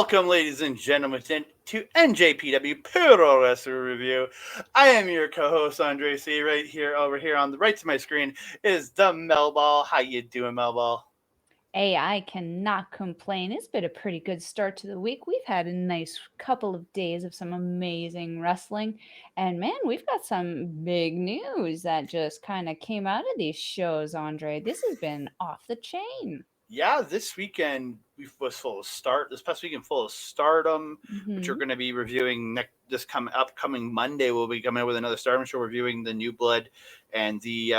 Welcome, ladies and gentlemen, to NJPW Puroresu Review. I am your co-host, Andre C. Right here, over here on the right to my screen is the Melball. How you doing, Melball? Hey, I cannot complain. It's been a pretty good start to the week. We've had a nice couple of days of some amazing wrestling. And man, we've got some big news that just kind of came out of these shows, Andre. This has been off the chain. Yeah, this weekend was full of start. This past weekend full of Stardom, which we're Hmm. going to be reviewing next. This upcoming Monday, we'll be coming out with another Stardom show reviewing the New Blood and the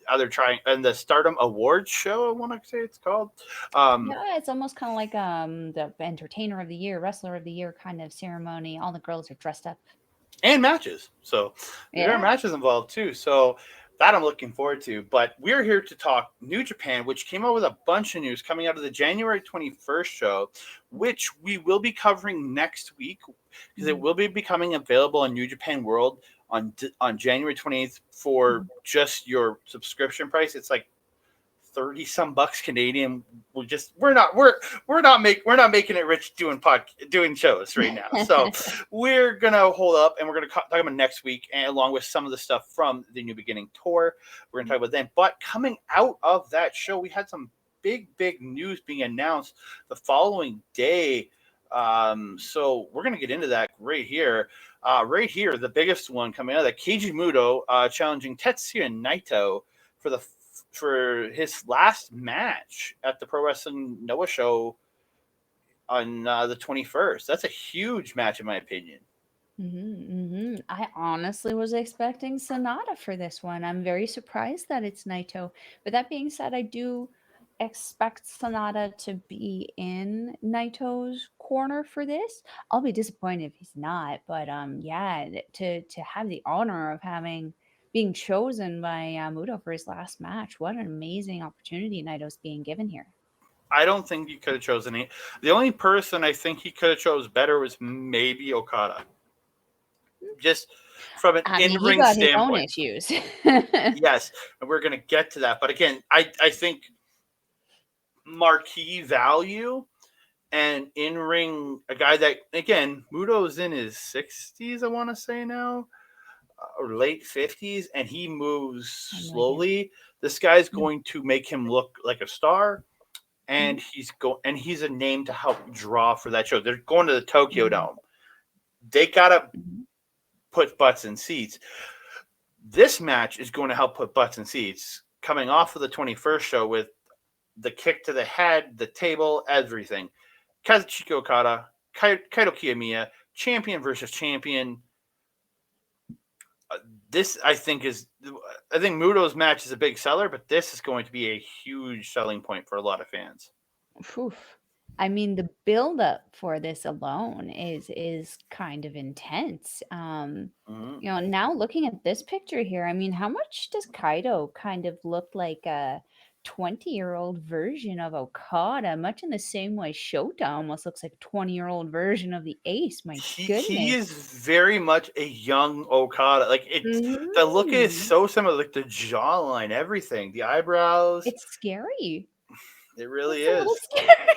other trying and the Stardom Awards show. I want to say it's called. Um, Yeah, it's almost kind of like the entertainer of the year, wrestler of the year kind of ceremony. All the girls are dressed up. and matches. So there are Yeah. matches involved too. So that I'm looking forward to. But we're here to talk New Japan, which came out with a bunch of news coming out of the January 21st show, which we will be covering next week because it Mhm. will be becoming available on New Japan World on January 28th for just your subscription price. It's like 30 some bucks Canadian. We're not making it rich doing shows right now. So we're gonna hold up and we're gonna talk about next week and along with some of the stuff from the New Beginning tour. We're gonna talk about them. But coming out of that show, we had some big news being announced the following day. So we're gonna get into that right here. Right here, the biggest one coming out of that Keiji Muto challenging Tetsuya Naito for the for his last match at the Pro Wrestling Noah show on the 21st. That's a huge match, in my opinion. I honestly was expecting Sonata for this one. I'm very surprised that it's Naito. But that being said, I do expect Sonata to be in Naito's corner for this. I'll be disappointed if he's not. But yeah, to have the honor of having being chosen by Muto for his last match, what an amazing opportunity Naito's being given here. I don't think he could have chosen it. The only person I think he could have chose better was maybe Okada. Just from an I in mean, he ring got his own standpoint. issues. Yes, and we're going to get to that. But again, I think marquee value and in ring, a guy that, again, Muto's in his 60s, I want to say now, or late 50s, and he moves I'm with you. slowly. This guy's going to make him look like a star, and Mhm. he's a name to help draw for that show. They're going to the Tokyo Mhm. Dome. They gotta Mhm. put butts in seats. This match is going to help put butts in seats. Coming off of the 21st show with the kick to the head, the table, everything. Kazuchika Okada, Kaito Kiyomiya, champion versus champion. This I think Muto's match is a big seller, but this is going to be a huge selling point for a lot of fans. Oof. I mean, the buildup for this alone is kind of intense. Mm-hmm. Now looking at this picture here, I mean, how much does Kaido kind of look like a 20-year-old version of Okada, much in the same way Shota almost looks like a 20-year-old version of the Ace. My He is goodness. very much a young Okada. Like the look is Mhm. so similar, like the jawline, everything, the eyebrows. It's scary. It really It's a little is.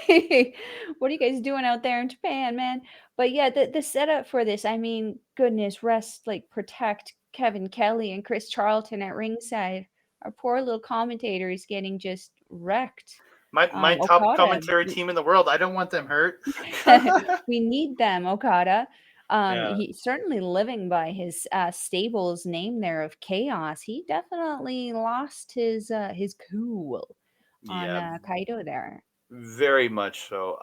scary. What are you guys doing out there in Japan, man? But yeah, the setup for this, I mean, goodness, rest like protect Kevin Kelly and Chris Charlton at ringside. Our poor little commentator is getting just wrecked. My top Okada, commentary team in the world. I don't want them hurt. we need them, Okada. Yeah. He's certainly living by his stable's name there of Chaos. He definitely lost his cool on Yeah, Kaido there. very much so.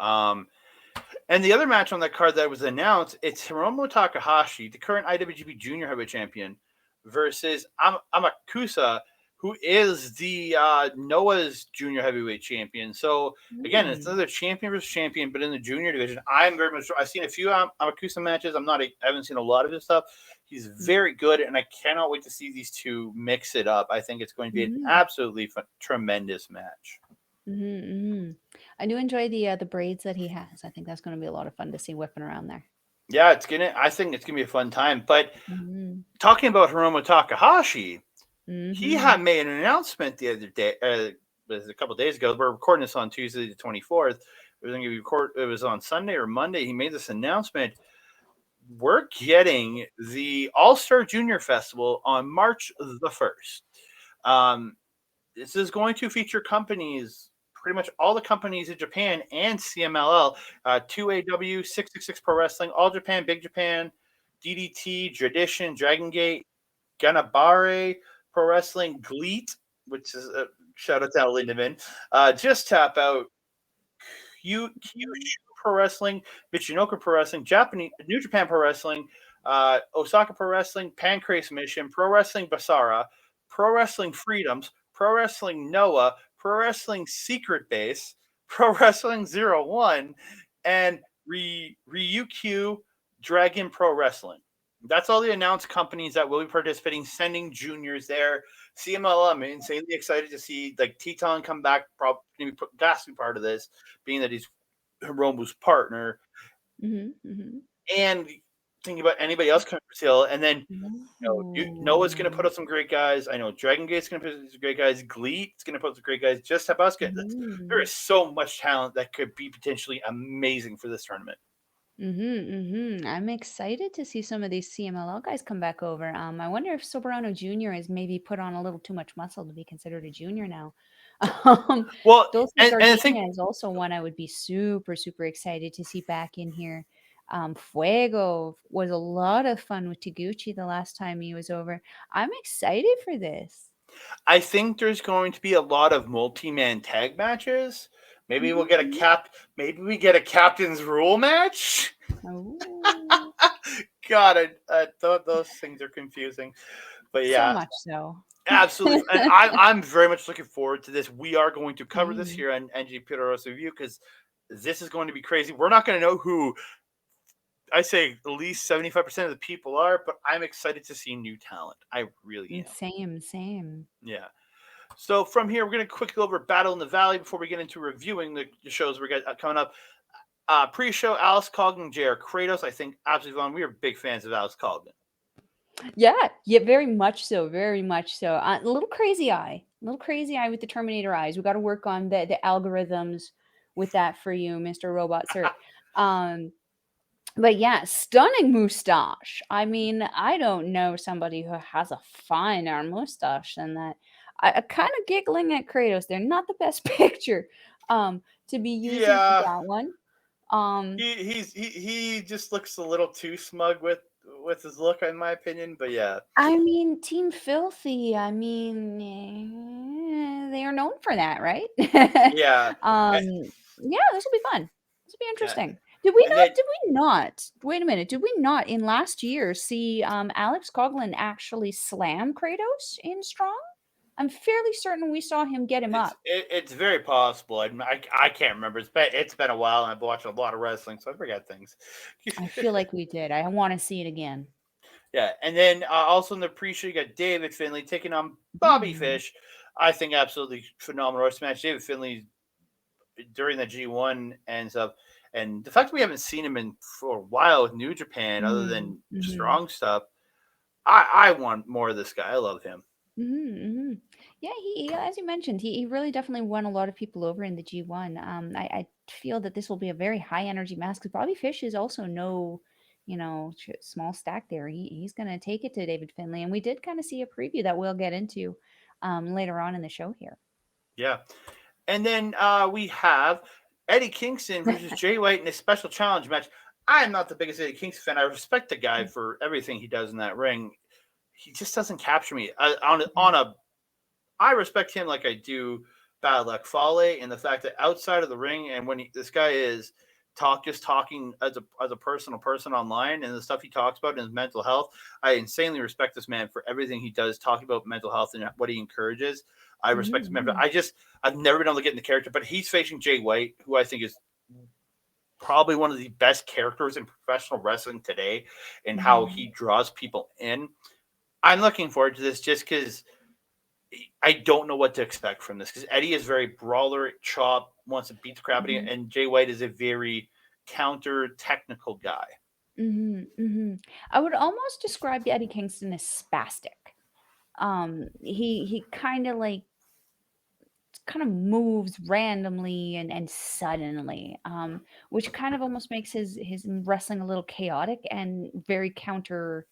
And the other match on that card that was announced, it's Hiromu Takahashi, the current IWGP Junior Heavyweight Champion, versus Amakusa, who is the Noah's Junior Heavyweight Champion. So again, it's Hmm. another champion versus champion, but in the junior division. I'm very much. I've seen a few Amakusa matches. I haven't seen a lot of his stuff. He's very good, and I cannot wait to see these two mix it up. I think it's going to be an Mhm, absolutely tremendous match. mhm, mhm. I do enjoy the braids that he has. I think that's gonna be a lot of fun to see whipping around there. Yeah, it's gonna. I think it's gonna be a fun time. But Mhm, talking about Hiromu Takahashi, he had mhm, made an announcement the other day, was a couple of days ago. We're recording this on Tuesday the 24th, I think it was on Sunday or Monday. He made this announcement. We're getting the All Star Junior Festival on March the 1st. Um, this is going to feature companies, pretty much all the companies in Japan and CMLL, 2AW, 666 Pro Wrestling, All Japan, Big Japan, DDT, Tradition, Dragon Gate, Ganabare Pro Wrestling, Gleet, which is a shout out to Lindemann, Just Tap Out, Kyushu Pro Wrestling, Michinoku Pro Wrestling, Japanese New Japan Pro Wrestling, Osaka Pro Wrestling, Pancrase Mission, Pro Wrestling Basara, Pro Wrestling Freedoms, Pro Wrestling Noah, Pro Wrestling Secret Base, Pro Wrestling Zero One, and Ryukyu Dragon Pro Wrestling. That's all the announced companies that will be participating, sending juniors there. CML, I'm insanely excited to see like Teton come back, probably got to be part of this, being that he's Hiromu's partner. And thinking about anybody else coming for sale, and then Noah's going to put up some great guys. I know Dragon Gate's going to put up some great guys. Gleet's going to put up some great guys. Just have us get this. There is so much talent that could be potentially amazing for this tournament. I'm excited to see some of these CMLL guys come back over. I wonder if Soberano Jr. has maybe put on a little too much muscle to be considered a junior now. Well, Dulce and I Gardenia think is also one I would be super, super excited to see back in here. Fuego was a lot of fun with Taguchi the last time he was over. I'm excited for this. I think there's going to be a lot of multi-man tag matches. Maybe we'll get a Maybe we get a captain's rule match. God, those things are confusing. But yeah, so much so. Absolutely, and I'm very much looking forward to this. We are going to cover this here on NJPW Review because this is going to be crazy. We're not going to know who I say at least 75% of the people are, but I'm excited to see new talent. I really am. Same. Yeah. So from here, we're going to quickly go over Battle in the Valley before we get into reviewing the shows we're coming up. Pre-show, Alex Coggan, JR Kratos. I think absolutely fun. We are big fans of Alex Coggan. Yeah, very much so, very much so. A little crazy eye with the Terminator eyes. We got to work on the algorithms with that for you, Mr. Robot Sir. But yeah, stunning mustache. I mean, I don't know somebody who has a finer mustache than that. I kind of giggling at Kratos. They're not the best picture to be using for that one. He just looks a little too smug with his look, in my opinion. But yeah, I mean, Team Filthy. I mean, they are known for that, right? Yeah. Yeah, this will be fun. This will be interesting. Did we not? Wait a minute. Did we not in last year see Alex Coughlin actually slam Kratos in Strong? I'm fairly certain we saw him get him up. It's very possible. I can't remember. It's been a while, and I've watched a lot of wrestling, so I forget things. I feel like we did. I want to see it again. Yeah, and then also in the pre-show, you got David Finlay taking on Bobby Fish. I think absolutely phenomenal match. David Finlay during the G1 and stuff, and the fact that we haven't seen him for a while with New Japan, other than Strong stuff, I want more of this guy. I love him. Yeah, he as you mentioned, he really definitely won a lot of people over in the G1. I feel that this will be a very high energy match because Bobby Fish is also no, small stack there. He's going to take it to David Finlay, and we did kind of see a preview that we'll get into later on in the show here. Yeah, and then we have Eddie Kingston versus Jay White in a special challenge match. I am not the biggest Eddie Kingston fan. I respect the guy for everything he does in that ring. He just doesn't capture me I respect him like I do Bad Luck Fale, and the fact that outside of the ring and when this guy is talking as a personal person online and the stuff he talks about in his mental health, I insanely respect this man for everything he does, talking about mental health and what he encourages. I respect him. I've never been able to get in the character, but he's facing Jay White, who I think is probably one of the best characters in professional wrestling today, and how he draws people in. I'm looking forward to this just because I don't know what to expect from this because Eddie is very brawler, chop, wants to beat the crap out of you, and Jay White is a very counter technical guy. I would almost describe Eddie Kingston as spastic. He kind of kind of moves randomly and suddenly, which kind of almost makes his wrestling a little chaotic and very counter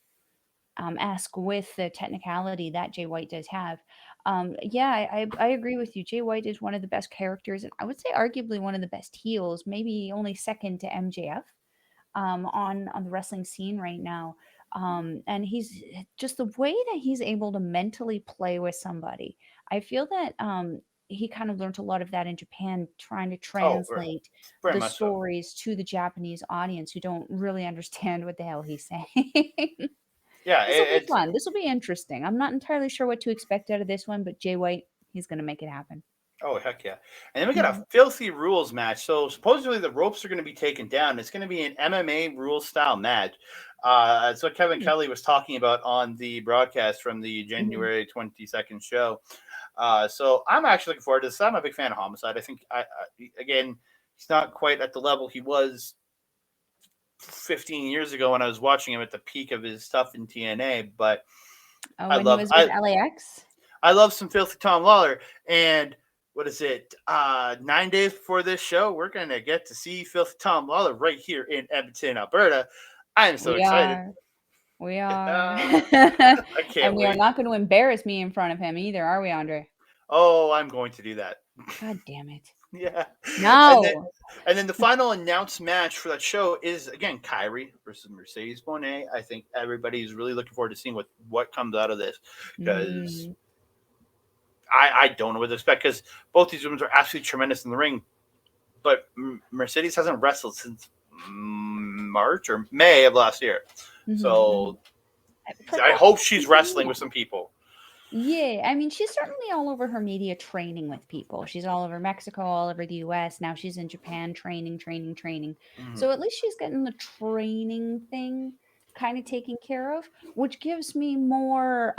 ask with the technicality that Jay White does have. Yeah, I agree with you. Jay White is one of the best characters, and I would say arguably one of the best heels, maybe only second to MJF on the wrestling scene right now. And he's just the way that he's able to mentally play with somebody. I feel that he kind of learned a lot of that in Japan, trying to Oh, translate very the much so. stories to the Japanese audience who don't really understand what the hell he's saying. Yeah, This will be it's fun. This will be interesting. I'm not entirely sure what to expect out of this one, but Jay White, he's going to make it happen. oh heck yeah. And then we got a Mhm. filthy rules match. So supposedly the ropes are going to be taken down. It's going to be an MMA rules style match. That's what Kevin Hmm. Kelly was talking about on the broadcast from the Mhm. January 22nd show. So I'm actually looking forward to this. I'm a big fan of Homicide. I think again, he's not quite at the level he was 15 years ago when I was watching him at the peak of his stuff in TNA, but Oh, I when he love was with LAX? I love some filthy Tom Lawlor. And what is it? 9 days before this show, we're gonna get to see filthy Tom Lawlor right here in Edmonton, Alberta. I am so We excited. are. We are. I can't And we are wait. not going to embarrass me in front of him either, are we, Andre? Oh, I'm going to do that. God damn it. Yeah. And then No. the final announced match for that show is again Kairi versus Mercedes Moné. I think everybody's really looking forward to seeing what comes out of this because Mm. I don't know what to expect because both these women are absolutely tremendous in the ring, but Mercedes hasn't wrestled since March or May of last year. Mhm. So I Progress. hope she's wrestling with some people. Yeah, I mean, she's certainly all over her media training with people. She's all over Mexico, all over the US. Now she's in Japan training, training, training. Mm-hmm. So at least she's getting the training thing kind of taken care of, which gives me more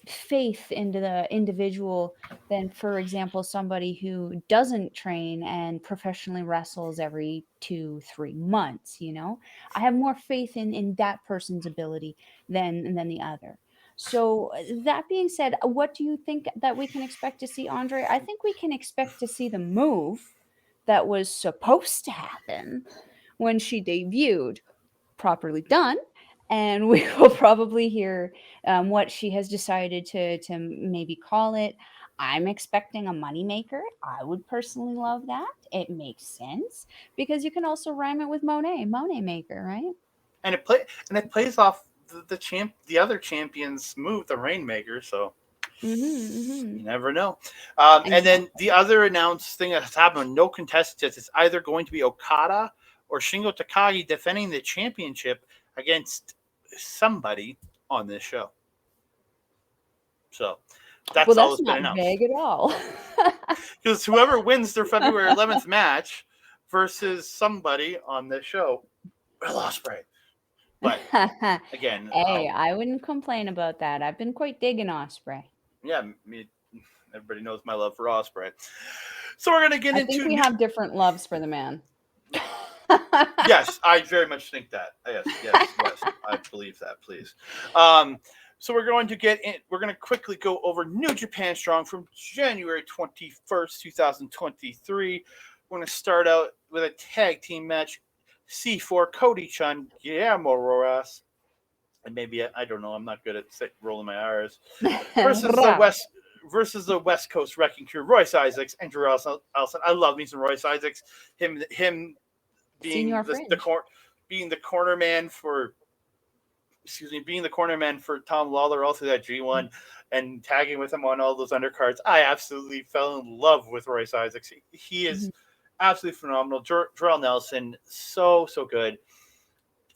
faith into the individual than, for example, somebody who doesn't train and professionally wrestles every 2, 3 months, you know? I have more faith in that person's ability than the other. So, that being said, what do you think that we can expect to see, Andre? I think we can expect to see the move that was supposed to happen when she debuted properly done, and we will probably hear what she has decided to maybe call it. I'm expecting a moneymaker. I would personally love that. It makes sense because you can also rhyme it with Monet maker, right? And it plays off the other champion's move, the Rainmaker. So Mm-hmm. you never know. And then Exactly. the other announced thing that's happened, no contestants. It's either going to be Okada or Shingo Takagi defending the championship against somebody on this show. So Well, that's all that's that's been not announced. vague at all. Because whoever wins their February 11th match versus somebody on this show, Will Ospreay. But again, Hey, I wouldn't complain about that. I've been quite digging Osprey. yeah, everybody knows my love for Ospreay. So we're gonna get I think into we new. have different loves for the man. Yes, I very much think that. Yes, I believe that. Please. Um, so we're going to get in. We're going to quickly go over New Japan Strong from January 21st, 2023. We're going to start out with a tag team match. C4 Cody Chhun Guillermo Rosas, and maybe I don't know. I'm not good at rolling my R's. Versus the Rah. West Coast Wrecking Crew. Royce Isaacs, Andrew Elson. I love me some Royce Isaacs. Him being Senior the Fringe. being the corner man for being the corner man for Tom Lawlor all through that G1 and tagging with him on all those undercards. I absolutely fell in love with Royce Isaacs. He is Mhm. absolutely phenomenal. Jarrell Nelson, so good.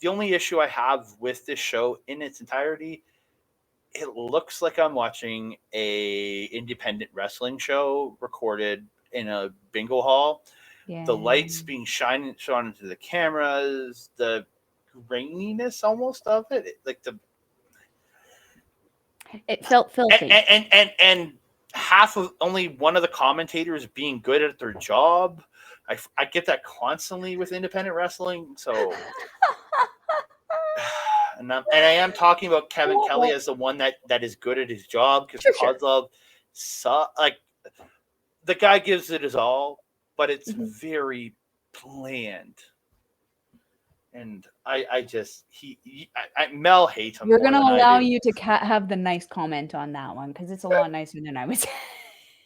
The only issue I have with this show in its entirety, it looks like I'm watching a independent wrestling show recorded in a bingo hall. The Yeah. lights being shone into the cameras, the graininess almost of it, like the It felt filthy. and half of only one of the commentators being good at their job. I get that constantly with independent wrestling. So, and I am talking about Kevin Wah, Kelly wah. as the one that is good at his job because Sure, sure. Kozlov, like the guy gives it his all, but it's Mhm. very bland. And I just Mel hates him You're more gonna than I allow do. you to have the nice comment on that one because it's a lot nicer than I was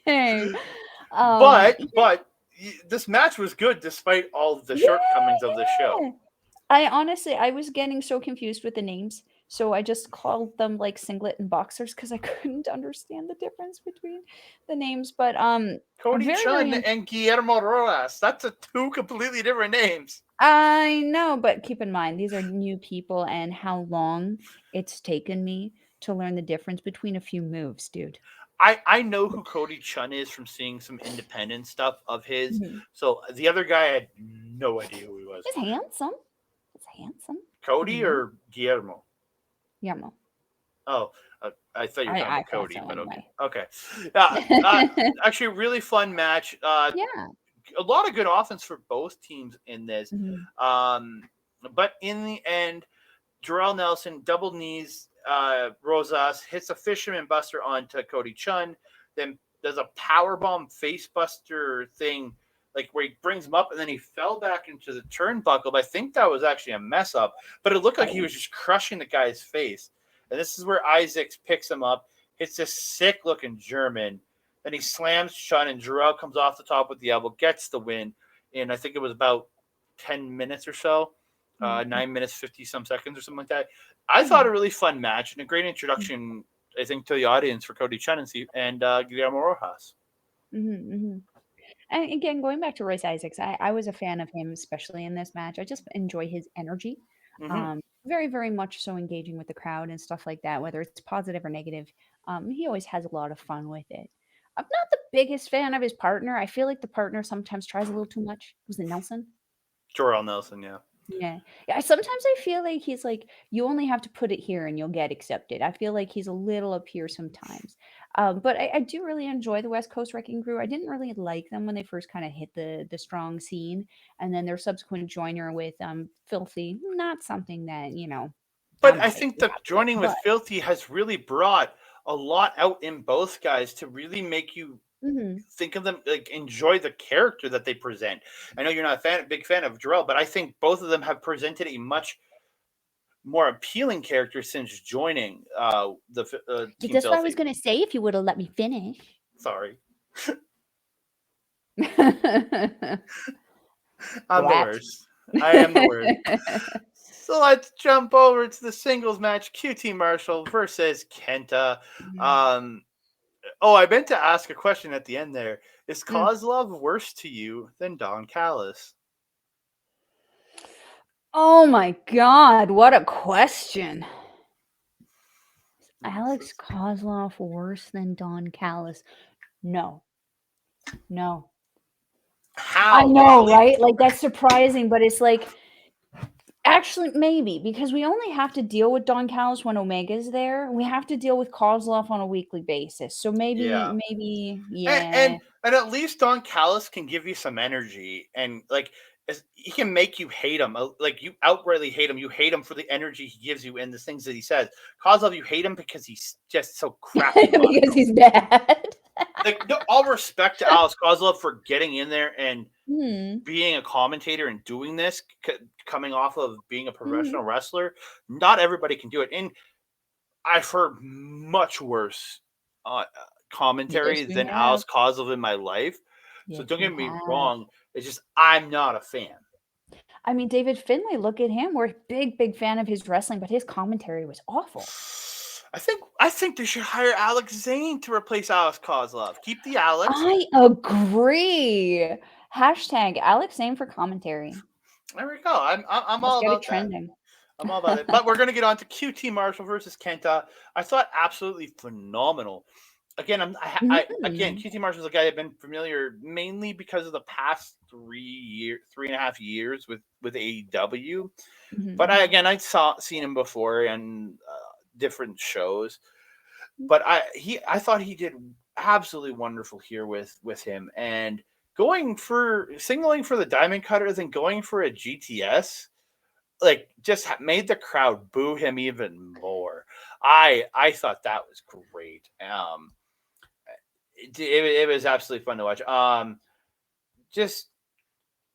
saying. Yeah, But this match was good despite all of the yeah, shortcomings of the show. yeah. I was getting so confused with the names, so I just called them like singlet and boxers because I couldn't understand the difference between the names. But I'm Cody Chhun very and Guillermo Rosas. That's two completely different names. I know, but keep in mind these are new people and how long it's taken me to learn the difference between a few moves, dude. I know who Cody Chhun is from seeing some independent stuff of his. Mhm. So the other guy, I had no idea who he was. He's handsome. He's handsome. Cody Mhm. or Guillermo? Guillermo. Oh, I thought you were talking I about thought Cody, so but okay. anyway. Okay. Uh, actually, a really fun match. Yeah. A lot of good offense for both teams in this. Mhm. Um, but in the end, Jarrell Nelson double knees Rosas, hits a fisherman buster onto Cody Chhun, then does a powerbomb face buster thing, like where he brings him up and then he fell back into the turnbuckle. But I think that was actually a mess up, but it looked like he Oh. was just crushing the guy's face. And this is where Isaacs picks him up, hits this sick looking German. Then he slams Chhun and Jarrell comes off the top with the elbow, gets the win. And I think it was about 10 minutes or so. Mhm. 9 minutes 50 some seconds or something like that. I thought Yeah. a really fun match and a great introduction, I think, to the audience for Cody Chhun and Guillermo Rojas. Mhm. Mhm. And again, going back to Royce Isaacs, I was a fan of him, especially in this match. I just enjoy his energy. Mm-hmm. Very, very much so engaging with the crowd and stuff like that, whether it's positive or negative. He always has a lot of fun with it. I'm not the biggest fan of his partner. I feel like the partner sometimes tries a little too much. Was it Nelson? Jorel Nelson, yeah. Yeah. Yeah, sometimes I feel like he's like, "You only have to put it here and you'll get accepted." I feel like he's a little up here sometimes. But I do really enjoy the West Coast Wrecking Crew. I didn't really like them when they first kind of hit the strong scene, and then their subsequent joiner with Filthy, not something that, But I'm I not think too the happy with. joining with But Filthy has really brought a lot out in both guys to really make you mhm. think of them, like enjoy the character that they present. I know you're not big fan of Jarrell, but I think both of them have presented a much more appealing character since joining the Yeah, Team that's what I was Filthy. gonna say if you would have let me finish. Sorry, I'm the Brat. worst. I am the worst. So let's jump over to the singles match: QT Marshall versus Kenta. Mm. Um, oh, I meant to ask a question at the end there. Is Mm. Kozlov worse to you than Don Callis? Oh my god, what a question. Alex Kozlov worse than Don Callis? No. No. I How? know, right? Like, that's surprising, but it's like actually, maybe, because we only have to deal with Don Callis when Omega's there. We have to deal with Kozlov on a weekly basis. So Yeah. maybe, and yeah. and, and at least Don Callis can give you some energy, and like he can make you hate him. Like you outrightly hate him. You hate him for the energy he gives you and the things that he says. Kozlov, you hate him because he's just so crappy Because macho. he's bad. Like no, all respect to Alex Kozlov for getting in there and Mhm. being a commentator and doing this, coming off of being a Mhm. professional wrestler. Not everybody can do it, and I've heard much worse Yes, commentary you than have. Alex Kozlov in my life. So Yes, don't you get me have. wrong. It's just I'm not a fan. I mean, David Finlay, look at him. We're a big, big fan of his wrestling, but his commentary was awful. I think they should hire Alex Zane to replace Alex Kozlov. Keep the Alex. I agree. Hashtag Alex Zane for commentary. There we go. I'm Let's all get it about that. trending. I'm all about it. But we're gonna get on to QT Marshall versus Kenta. I thought absolutely phenomenal. Again, again Mhm. QT Marshall's a guy I've been familiar mainly because of the past 3.5 years with AEW. Mhm, But mhm. I seen him before in different shows. Mm. But I thought he did absolutely wonderful here with him, and going for signaling for the Diamond Cutter, then going for a GTS, like just made the crowd boo him even more. I thought that was great. it was absolutely fun to watch. Just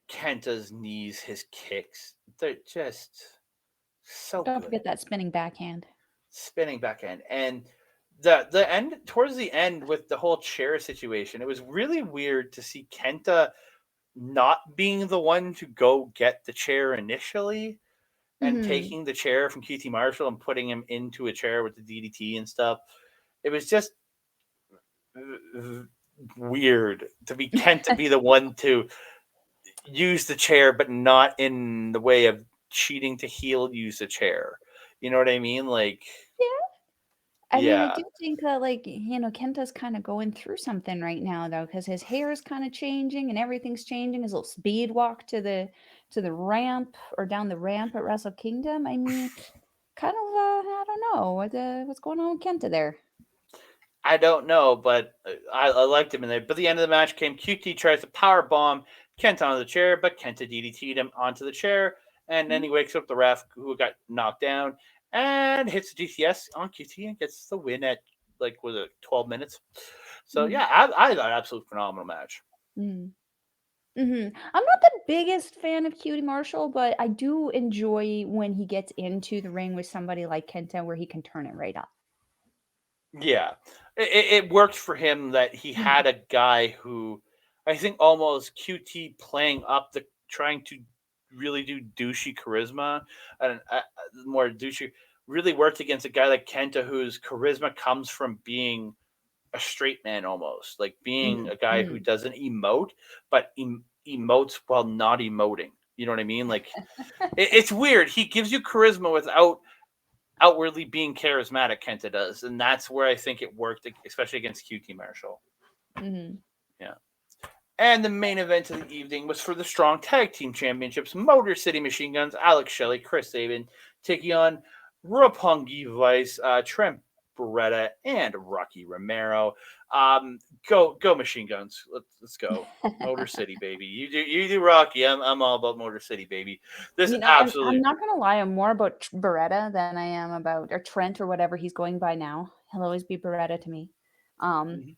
Kenta's knees, his kicks, they're just so Don't good. forget that spinning backhand. Spinning backhand and the end towards the end with the whole chair situation, it was really weird to see Kenta not being the one to go get the chair initially and Mhm. taking the chair from QT Marshall and putting him into a chair with the DDT and stuff. It was just weird to be Kent to be the one to use the chair, but not in the way of cheating to heel use the chair. You know what I mean? Like, Yeah. I mean, I yeah, do think that, like, Kenta's kinda going through something right now, though, because his hair is kinda changing and everything's changing. His little speed walk to the ramp or down the ramp at Wrestle Kingdom. I mean, kind of, I don't know what's going on with Kenta there. I don't know, but I liked him in there. But the end of the match came. QT tries to power bomb Kenta onto the chair, but Kenta DDT'd him onto the chair, and then Mhm, he wakes up the ref who got knocked down and hits the GTS on QT and gets the win at like was it 12 minutes. So mhm, yeah, I thought absolute phenomenal match. mhm, mhm. I'm not the biggest fan of Cutie Marshall, but I do enjoy when he gets into the ring with somebody like Kenta where he can turn it right up. Yeah, it worked for him that he Mhm, had a guy who I think almost QT playing up the trying to really do douchey charisma and more douchey really worked against a guy like Kenta whose charisma comes from being a straight man almost like being mhm, a guy who mhm. doesn't emote but emotes while not emoting. You know what I mean? Like it's weird. He gives you charisma without outwardly being charismatic. Kenta does, and that's where I think it worked, especially against QT Marshall. Mhm. Yeah. And the main event of the evening was for the Strong Tag Team Championships. Motor City Machine Guns, Alex Shelley, Chris Sabin taking on Roppongi Vice, Trent Beretta, and Rocky Romero. Go Machine Guns. Let's go. Motor City, baby. You do Rocky. I'm all about Motor City, baby. This I'm absolutely. not gonna lie, I'm more about Beretta than I am about or Trent or whatever he's going by now. He'll always be Beretta to me. Um, Mhm.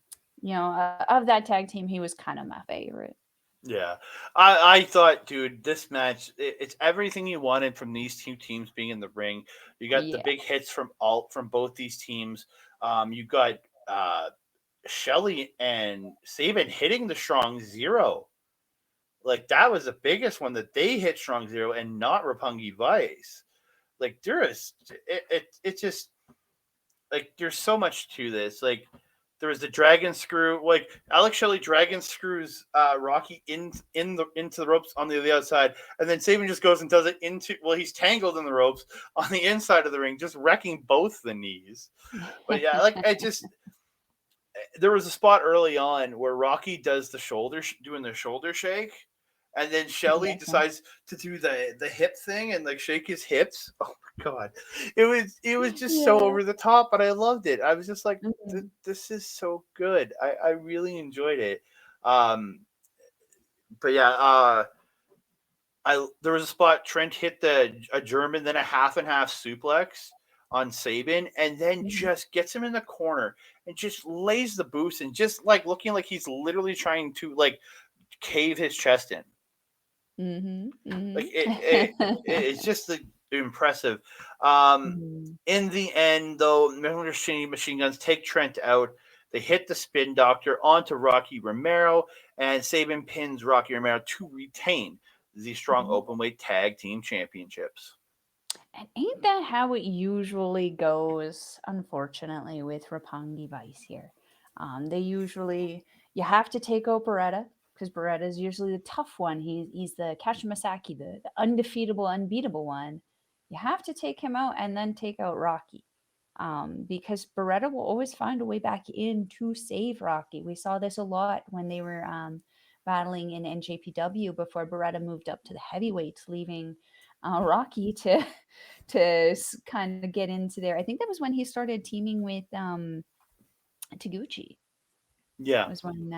of that tag team, he was kind of my favorite. Yeah, I thought, dude, this match it's everything you wanted from these two teams being in the ring. You got the Yeah. big hits from both these teams. You got Shelly and Sabin hitting the strong zero. Like that was the biggest one that they hit strong zero and not Rapungi Vice. Like there is it just like there's so much to this. Like there was the dragon screw, like Alex Shelley dragon screws Rocky into the ropes on the outside, and then Sabin just goes and does it into he's tangled in the ropes on the inside of the ring, just wrecking both the knees. But yeah, like it just there was a spot early on where Rocky does the doing the shoulder shake, and then Shelly Yes. Huh? decides to do the hip thing and like shake his hips. Oh my god, it was just so Yeah. over the top, but I loved it. I was just like, Mhm. this is so good. I really enjoyed it. Um, but yeah, I there was a spot Trent hit a German, then a half and half suplex on Sabin, and then Mhm. just gets him in the corner and just lays the boost and just like looking like he's literally trying to like cave his chest in. Mhm. Like Mhm. it's just impressive. Um, Mhm. in the end, though, Machine Guns take Trent out. They hit the Spin Doctor onto Rocky Romero, and Sabin pins Rocky Romero to retain the Strong Mhm. Openweight Tag Team Championships. And ain't that how it usually goes, unfortunately, with Rapongi Vice here? They usually, you have to take out Beretta, because Beretta is usually the tough one. He's the Kashimasaki, the undefeatable, unbeatable one. You have to take him out and then take out Rocky. Because Beretta will always find a way back in to save Rocky. We saw this a lot when they were battling in NJPW before Beretta moved up to the heavyweights, leaving Rocky to kind of get into there. I think that was when he started teaming with Taguchi. Yeah. Was when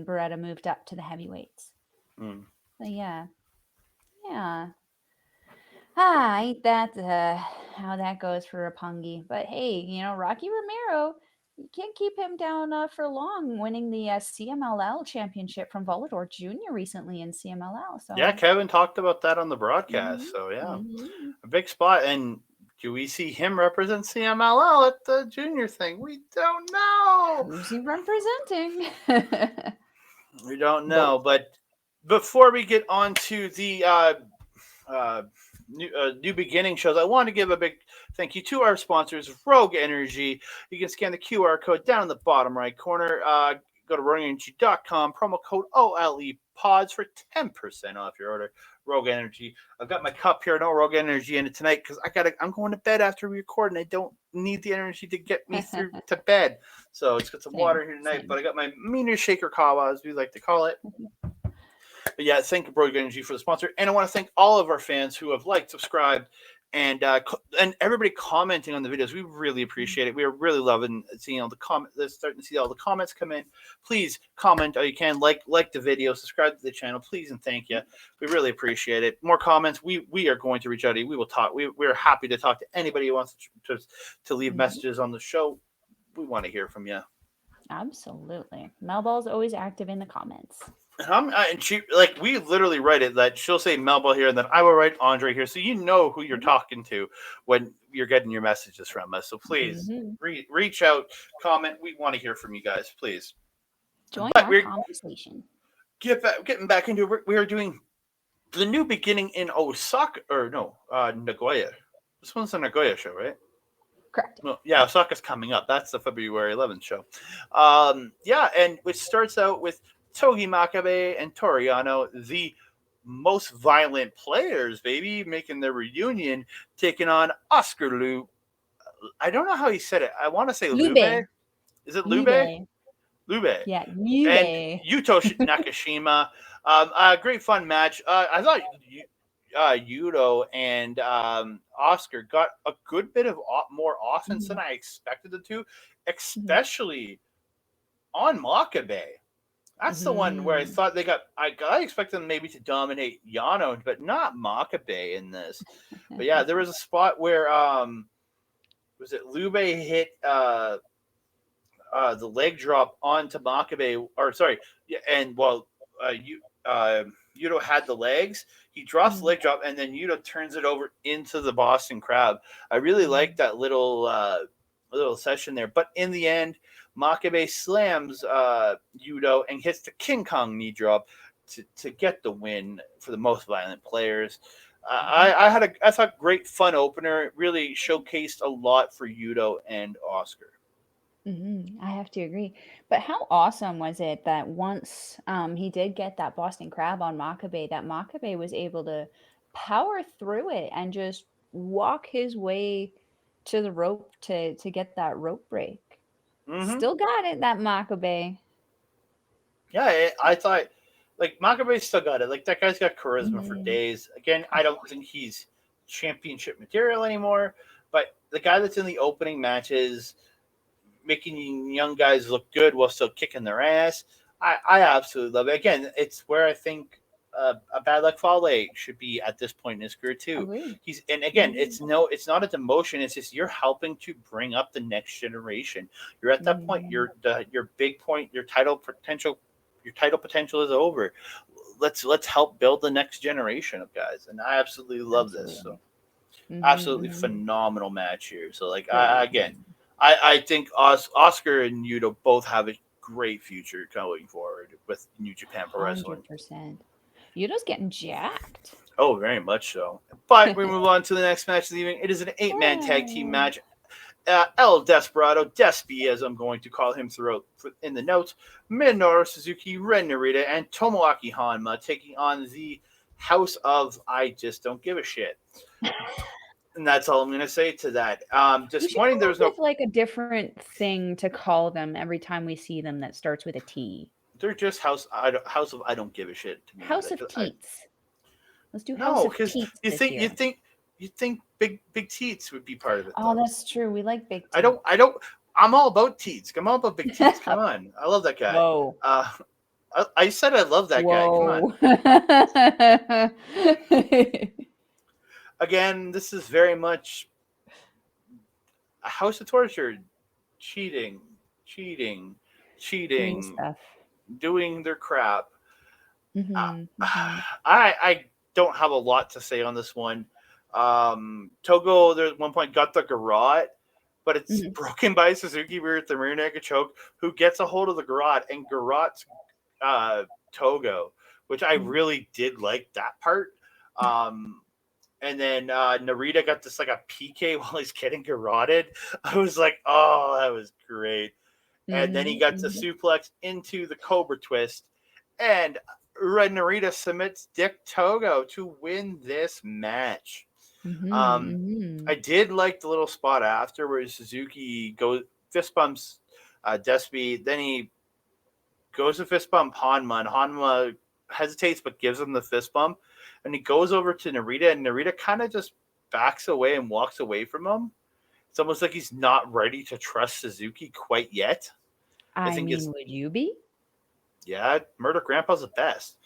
Beretta moved up to the heavyweights. Mm. So yeah, yeah. Ah, ain't that how that goes for Rapungi? But hey, Rocky Romero. You can't keep him down for long, winning the CMLL championship from Volador Jr. recently in CMLL. Yeah, So, Kevin talked about that on the broadcast. mhm, So yeah, mhm. a big spot. And do we see him represent CMLL at the junior thing? We don't know. Who's he representing? We don't know. Both. But before we get on to the new beginning shows, I want to give a big thank you to our sponsors, Rogue Energy. You can scan the QR code down in the bottom right corner. Go to rogueenergy.com, promo code OLE pods for 10% off your order. Rogue Energy. I've got my cup here, no Rogue Energy in it tonight because I'm going to bed after we record and I don't need the energy to get me through to bed. So it's got some water here tonight, but I got my meaner shaker kawa, as we like to call it. But yeah, thank you, Rogue Energy, for the sponsor. And I want to thank all of our fans who have liked, subscribed, and everybody commenting on the videos. We really appreciate it. We are really loving seeing all the comments. Starting to see all the comments come in. Please comment all you can. Like the video. Subscribe to the channel, please, and thank you. We really appreciate it. More comments. We are going to reach out to you. We will talk. We're happy to talk to anybody who wants to leave messages on the show. We want to hear from you. Absolutely. Melball's always active in the comments. And she, like, we literally write it that she'll say Melball here and then I will write Andre here, so you know who you're talking to when you're getting your messages from us. So please reach out, comment. We want to hear from you guys, please. Join our conversation. Getting back into it, we are doing the new beginning in Osaka, or no, Nagoya. This one's a Nagoya show, right? Correct. Well, yeah, Osaka's coming up. That's the February 11th show. Yeah, and which starts out with Togi Makabe and Toriano, the most violent players, baby, making their reunion, taking on Oscar Lube. I don't know how he said it. I want to say Lube. Is it Lube? Lube. Yeah, Lube. And Yuto Nakashima. A great fun match. I thought Yuto and Oscar got a good bit of more offense than I expected them to, especially on Makabe. That's the one where I thought they got. I expected them maybe to dominate Yano, but not Makabe in this. But yeah, there was a spot where was it Lube hit the leg drop onto Makabe, or sorry, and while Yuto had the legs, he drops the leg drop, and then Yuto turns it over into the Boston Crab. I really liked that little session there, but in the end, Makabe slams Yuto and hits the King Kong knee drop to get the win for the most violent players. I thought great fun opener. It really showcased a lot for Yuto and Oscar. I have to agree. But how awesome was it that once he did get that Boston Crab on Makabe, that Makabe was able to power through it and just walk his way to the rope to get that rope break. Still got it, that Makabe. Yeah, I thought, like, Makabe still got it. Like, that guy's got charisma for days. Again, I don't think he's championship material anymore, but the guy that's in the opening matches, making young guys look good while still kicking their ass, I absolutely love it. Again, it's where I think a Bad Luck Fale should be at this point in his career too. It's not a demotion. It's just you're helping to bring up the next generation. You're at that point. Your big point. Your title potential is over. Let's help build the next generation of guys. And I absolutely love this. So absolutely phenomenal match here. So like I think Oscar and Yuto both have a great future going forward with New Japan Pro Wrestling. 100%. Yuto's getting jacked. Oh, very much so. But we move on to the next match of the evening. It is an 8-man tag team match. El Desperado, Despy, as I'm going to call him throughout in the notes, Minoru Suzuki, Ren Narita, and Tomoaki Hanma taking on the House of I Just Don't Give a Shit. And that's all I'm going to say to that. Disappointing there was no like a different thing to call them every time we see them that starts with a T. They're just House of I Don't Give a Shit to me. House of Teats. Let's do House of Teats. You think big teats would be part of it. Oh, though. That's true. We like big teats. I don't I'm all about teats. I'm all about big teats. Come on. I love that guy. Whoa. I said I love that guy. Come on. Again, this is very much a house of torture, cheating, cheating, doing cheating, stuff. doing their crap. Mhm. Mhm. I don't have a lot to say on this one. Togo, there's one point got the garrote, but it's Mhm. broken by Suzuki with the rear naked choke, who gets a hold of the garrote and garrotes Togo, which I Mhm. really did like that part. Um, and then Narita got this like a PK while he's getting garroted. I was like, oh, that was great. And then he Mhm. got the Mhm. suplex into the Cobra Twist, and Red Narita submits Dick Togo to win this match. Mhm. Um, I Mhm. did like the little spot after where Suzuki goes fist bumps Despy, then he goes to fist bump Hanma, and Hanma hesitates but gives him the fist bump, and he goes over to Narita, and Narita kind of just backs away and walks away from him. It's almost like he's not ready to trust Suzuki quite yet. I I think mean, it's would you be? yeah, Murder Grandpa's the best.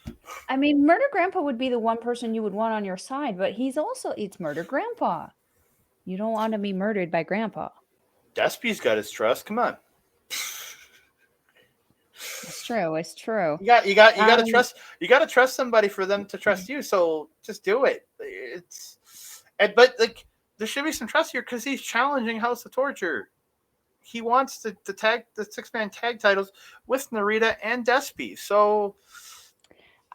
I mean, Murder Grandpa would be the one person you would want on your side, but it's Murder Grandpa. You don't want to be murdered by Grandpa. Despy's got his trust. Come on. It's true. It's true. You got to Um, trust somebody for them to trust you. So just do it. But like there should be some trust here because he's challenging House of Torture. He wants the tag the 6-man tag titles with Narita and Despy. So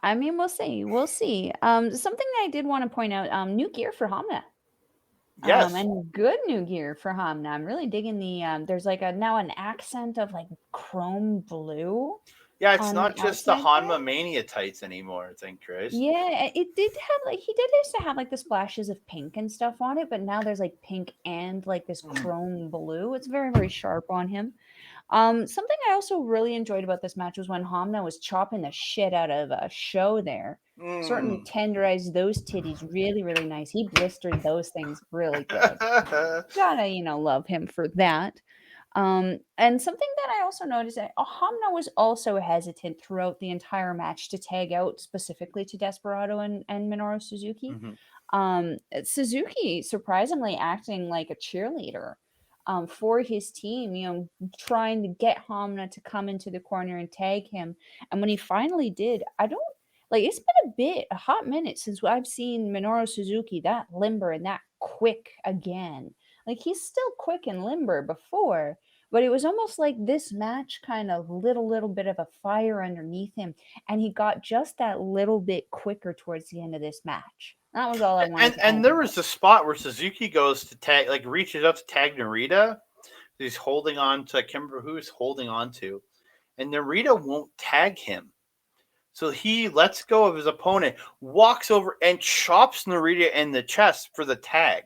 I mean, we'll see. We'll see. Something that I did want to point out, new gear for Hamna. yes, And good new gear for Hamna. I'm really digging the there's like a now an accent of like chrome blue yeah, it's on the not just the outside there. Hanma Mania tights anymore. I think, Trace. Yeah, it did have like he did used to have like the splashes of pink and stuff on it, but now there's like pink and like this chrome blue. It's very, very sharp on him. Something I also really enjoyed about this match was when Hamna was chopping the shit out of a show there. Certainly Mm. tenderized those titties really, really nice. He blistered those things really good. Gotta, love him for that. And something that I also noticed that Hamna was also hesitant throughout the entire match to tag out specifically to Desperado and Minoru Suzuki. Mhm. Suzuki surprisingly acting like a cheerleader for his team, trying to get Hamna to come into the corner and tag him. And when he finally did, I don't like it's been a hot minute since I've seen Minoru Suzuki that limber and that quick again. Like he's still quick and limber before, but it was almost like this match kind of lit a little bit of a fire underneath him, and he got just that little bit quicker towards the end of this match. That was all I wanted to add And to there it. was a spot where Suzuki goes to tag, like reaches out to tag Narita. He's holding on to I can't remember who he's holding on to, and Narita won't tag him. So he lets go of his opponent, walks over and chops Narita in the chest for the tag.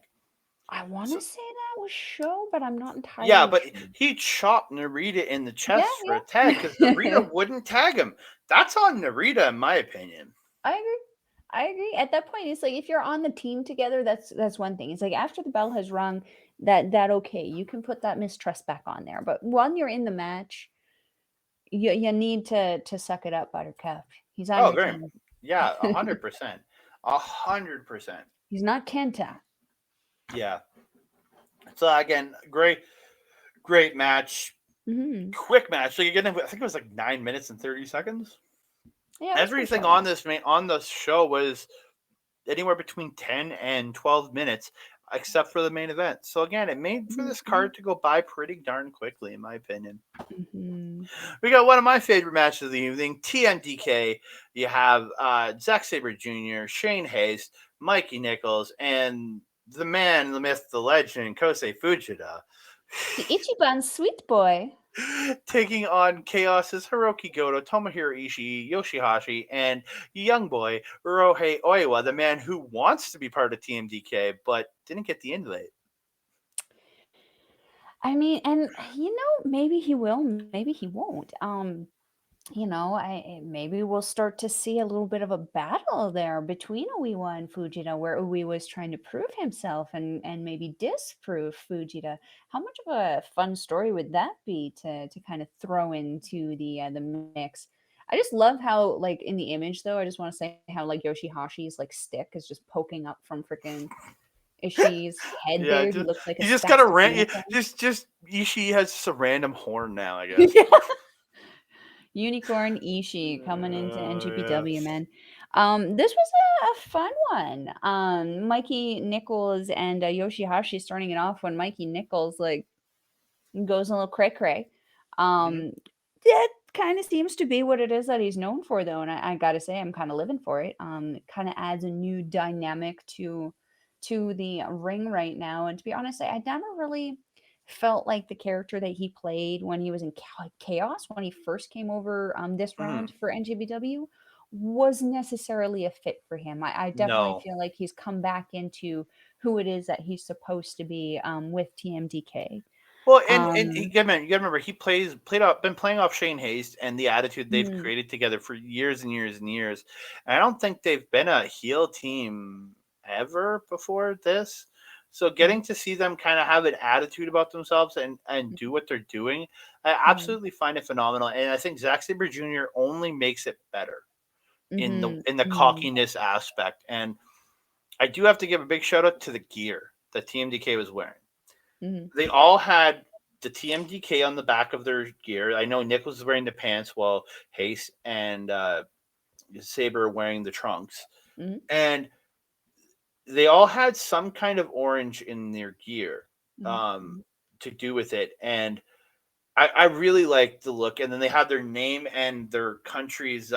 I want So to say that was show, but I'm not yeah, entirely but sure. he chopped Narita in the Yeah, chest for a tag because yeah. Narita wouldn't tag him. That's on Narita, in my opinion. I agree. I agree. At that point, it's like if you're on the team together, that's one thing. It's like after the bell has rung, that okay, you can put that mistrust back on there. But while you're in the match, you need to suck it up, Buttercup. He's on Oh, your very team. yeah, 100%, 100%. He's not Kenta. Yeah. So again, great match, Hmm. quick match. So you're getting, I think it was like 9 minutes and 30 seconds. Yeah, it was pretty Everything short. on this on the show was anywhere between 10 and 12 minutes, except for the main event. So again, it made for this Mm-hmm. card to go by pretty darn quickly, in my opinion. Hmm. We got one of my favorite matches of the evening, TMDK. You have Zack Sabre Jr., Shane Hayes, Mikey Nichols, and the man, the myth, the legend, Kosei Fujita. The Ichiban sweet boy. Taking on Chaos's Hiroki Goto, Tomohiro Ishii, Yoshi-Hashi, and young boy Rohei Oiwa, the man who wants to be part of TMDK but didn't get the invite. I mean, and maybe he will, maybe he won't. Maybe we'll start to see a little bit of a battle there between Oiwa and Fujita, where Oiwa is trying to prove himself and maybe disprove Fujita. How much of a fun story would that be to kind of throw into the mix? I just love how like in the image though. I just want to say how like Yoshi-Hashi's like stick is just poking up from freaking Ishii's head Yeah, there. He just looks like a you just got a spastic rant. unicorn. Just Ishii has just a random horn now, I guess. Yeah. Unicorn Ishii coming into Yeah. NJPW, man. This was a fun one. Mikey Nichols and Yoshi-Hashi starting it off when Mikey Nichols like goes a little cray cray. Mhm. That kind of seems to be what it is that he's known for, though, and I gotta say, I'm kind of living for it. It kind of adds a new dynamic to the ring right now. And to be honest, I never really felt like the character that he played when he was in Chaos when he first came over this Mhm. round for NJPW was necessarily a fit for him. I definitely No. feel like he's come back into who it is that he's supposed to be with TMDK. Well, and Um, you gotta remember he played off been playing off Shane Haste and the attitude they've mm, created together for years and years and years. And I don't think they've been a heel team ever before this. So mm, getting to see them kind of have an attitude about themselves and do what they're doing, I mm, absolutely find it phenomenal. And I think Zack Sabre Jr. only makes it better mhm, in the mhm, cockiness aspect. And I do have to give a big shout out to the gear that TMDK was wearing. mhm, They all had the TMDK on the back of their gear. I know Nick was wearing the pants while Hayes and Saber wearing the trunks. mhm, And they all had some kind of orange in their gear mhm, um, mhm, to do with it. And I really liked the look. And then they had their name and their country's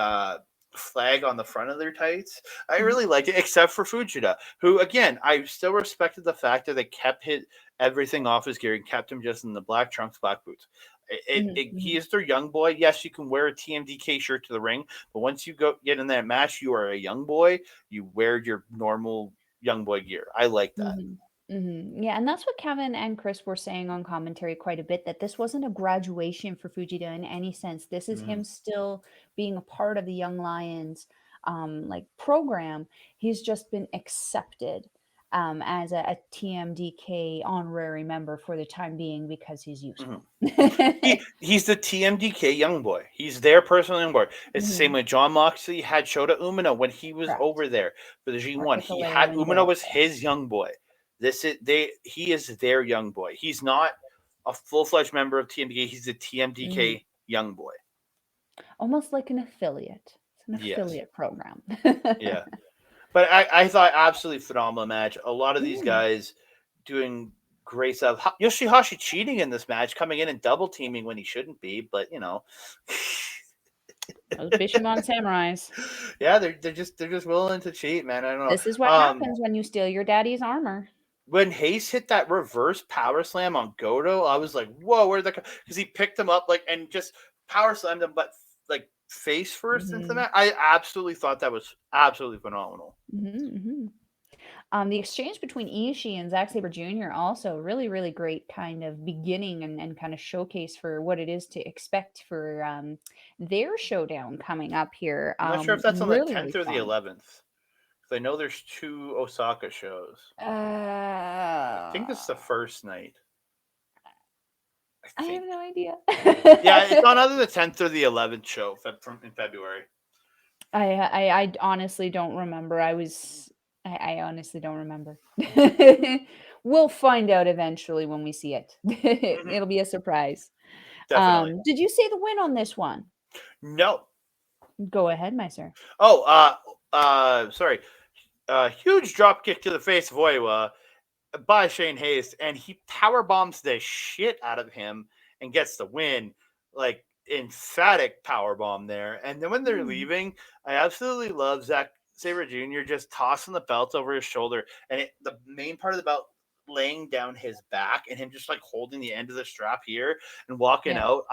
flag on the front of their tights. I mhm, really liked it, except for Fujita, who, again, I still respected the fact that they kept everything off his gear and kept him just in the black trunks, black boots. mhm, He mhm, is their young boy. Yes, you can wear a TMDK shirt to the ring, but once you get in that match, you are a young boy. You wear your normal young boy gear. I like that. mhm, mhm. Yeah, and that's what Kevin and Chris were saying on commentary quite a bit, that this wasn't a graduation for Fujita in any sense. This is Mm-hmm. him still being a part of the Young Lions like program. He's just been accepted as a TMDK honorary member for the time being because he's Mm-hmm. useful. He's the TMDK young boy. He's their personal young boy. It's the same Mhm. way John Moxley had Shota Umino when he was Correct. over there for the Or G1. He Hikuleo had and Umino Dale. was his young boy. This is they he is their young boy. He's not a full fledged member of TMDK. He's a Mhm. TMDK young boy. Almost like an affiliate. It's an Yes. affiliate program. Yeah. But I thought absolutely phenomenal match. A lot of these Mm. guys doing great stuff. Yoshi-Hashi cheating in this match, coming in and double teaming when he shouldn't be, but you know. Those Bishamon samurais. Yeah, they're just willing to cheat, man. I don't know. This is what happens when you steal your daddy's armor. When Hayes hit that reverse power slam on Goto, I was like, "Whoa, where'd that come?" Because he picked him up like and just power slammed him, but like face first into the Mhm. mat. I absolutely thought that was absolutely phenomenal. Mhm, mhm. The exchange between Ishii and Zack Sabre Jr. also really, really great kind of beginning and kind of showcase for what it is to expect for their showdown coming up here. I'm not sure if that's on the Really, really 10th or the fun. 11th. Because I know there's two Osaka shows. I think this is the Uh, first night. I I have think. no idea. Yeah, it's on either the 10th or the 11th show from in February. I honestly don't remember. I honestly don't remember. We'll find out eventually when we see it. Hmm. It'll be a surprise. Definitely. Did you say the win on this one? No. Go ahead, my sir. Oh, sorry. Huge drop kick to the face of Oiwa by Shane Hayes, and he power bombs the shit out of him and gets the win. Like emphatic power bomb there. And then when they're Mm, leaving, I absolutely love Zack Sabre Jr. just tossing the belt over his shoulder, and the main part of the belt laying down his back, and him just like holding the end of the strap here and walking yeah. out.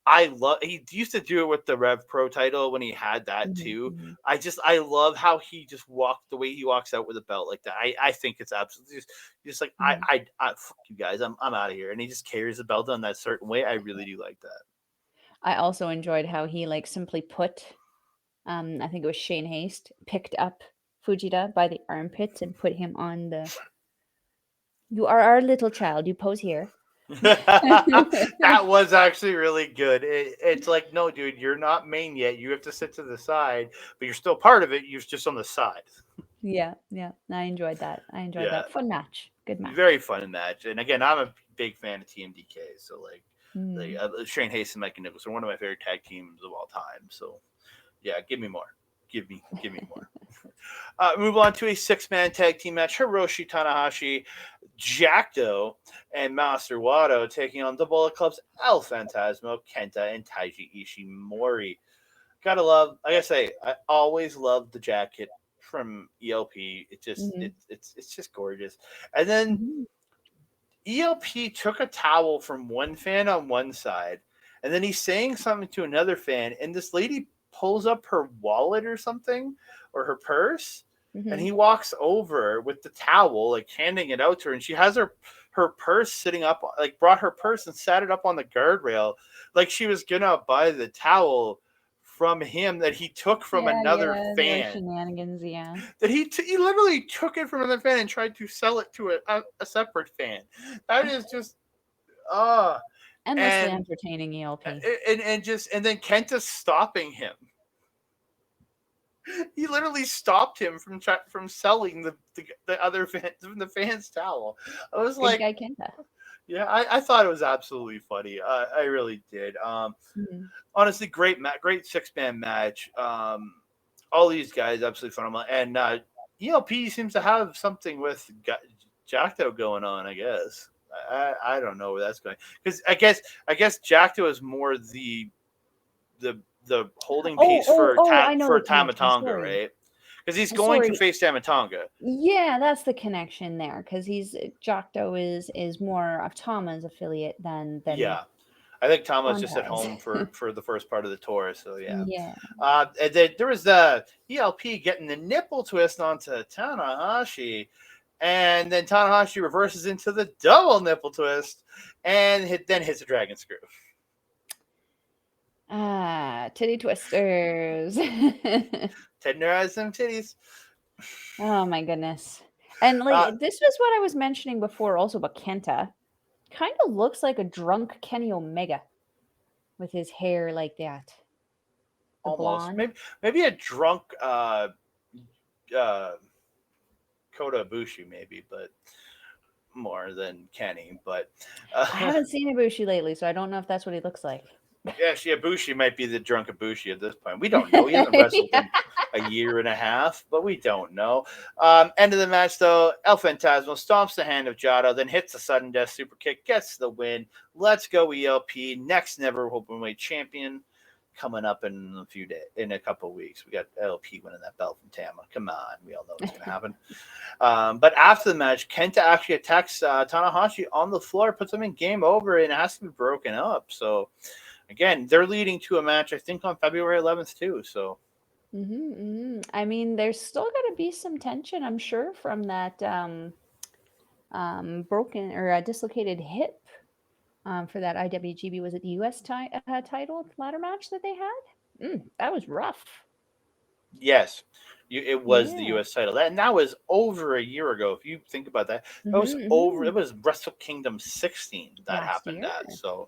I love. He used to do it with the Rev Pro title when he had that Mhm, too. mhm, I love how he just walked the way he walks out with a belt like that. I think it's absolutely just like mhm. fuck you guys, I'm out of here. And he just carries the belt on that certain way. I really do like that. I also enjoyed how he like simply put I think it was Shane Haste picked up Fujita by the armpits and put him on the you are our little child, you pose here. That was actually really good. It's like, no, dude, you're not main yet. You have to sit to the side, but you're still part of it. You're just on the side. Yeah, yeah. I enjoyed that. I enjoyed Yeah, that. Fun match. Good match. very fun match. And again, I'm a big fan of TMDK. So Mm. Shane Hayes and Mike Nichols are one of my favorite tag teams of all time. So yeah, give me more. Give me more. Move on to a 6-man tag team match. Hiroshi Tanahashi, Jackdo, and Master Wato taking on the Bullet Club's El Fantasmo, Kenta, and Taichi Ishimori. Gotta love, like I say, I always love the jacket from ELP. It's just gorgeous. And then Mm-hmm. ELP took a towel from one fan on one side, and then he's saying something to another fan, and this lady pulls up her wallet or something, or her purse, and Mm-hmm. he walks over with the towel, like handing it out to her, and she has her purse sitting up, like brought her purse and sat it up on the guardrail, like she was gonna buy the towel from him that he took from Yeah, another yeah. Little fan, shenanigans, yeah. that he literally took it from another fan and tried to sell it to a separate fan. That is just Endlessly and entertaining ELP. and then Kenta stopping him. He literally stopped him from selling the other fan, the fan's towel. I was Good like, guy Kenta. yeah, I thought it was absolutely funny. I really did. Mm-hmm. Honestly, great 6-man match. All these guys absolutely phenomenal, and ELP seems to have something with Jackdo going on. I guess I don't know where that's going, because I guess Jackdo is more the holding piece Oh, I know for the connection. Tamatonga, Sorry. right? Because he's going to Sorry. face Tamatonga. Yeah, that's the connection there because he's Jocto is more of Tama's affiliate than Yeah, I think Tama's just at Montez. home for the first part of the tour. So yeah. Yeah. And then there was the ELP getting the nipple twist onto Tanahashi, and then Tanahashi reverses into the double nipple twist, and then hits a dragon screw. Titty twisters. Tenderize them titties. Oh my goodness. And like this was what I was mentioning before also about Kenta. Kind of looks like a drunk Kenny Omega with his hair like that. The Almost, blonde. maybe a drunk uh, Kota Ibushi, maybe, but more than Kenny. But I haven't seen Ibushi lately, so I don't know if that's what he looks like. yeah, Ibushi might be the drunk Ibushi at this point. We don't know. He hasn't wrestled Yeah. in a year and a half, but we don't know. End of the match, though, El Fantasma stomps the hand of Jado, then hits a sudden death super kick, gets the win. Let's go ELP, next never openweight champion, coming up in a few days, in a couple of weeks. We got LP winning that belt from Tama. Come on, we all know what's going to happen. But after the match, Kenta actually attacks Tanahashi on the floor, puts him in game over, and has to be broken up. So again, they're leading to a match, I think, on February 11th too. So I mean, there's still got to be some tension, I'm sure, from that broken or dislocated hip for that IWGB. Was it the U.S. title ladder match that they had? That was rough. yes, it was the Yeah. U.S. title, and that was over a year ago. If you think about that, that was over. It was Wrestle Kingdom 16 that Last happened year. at. So,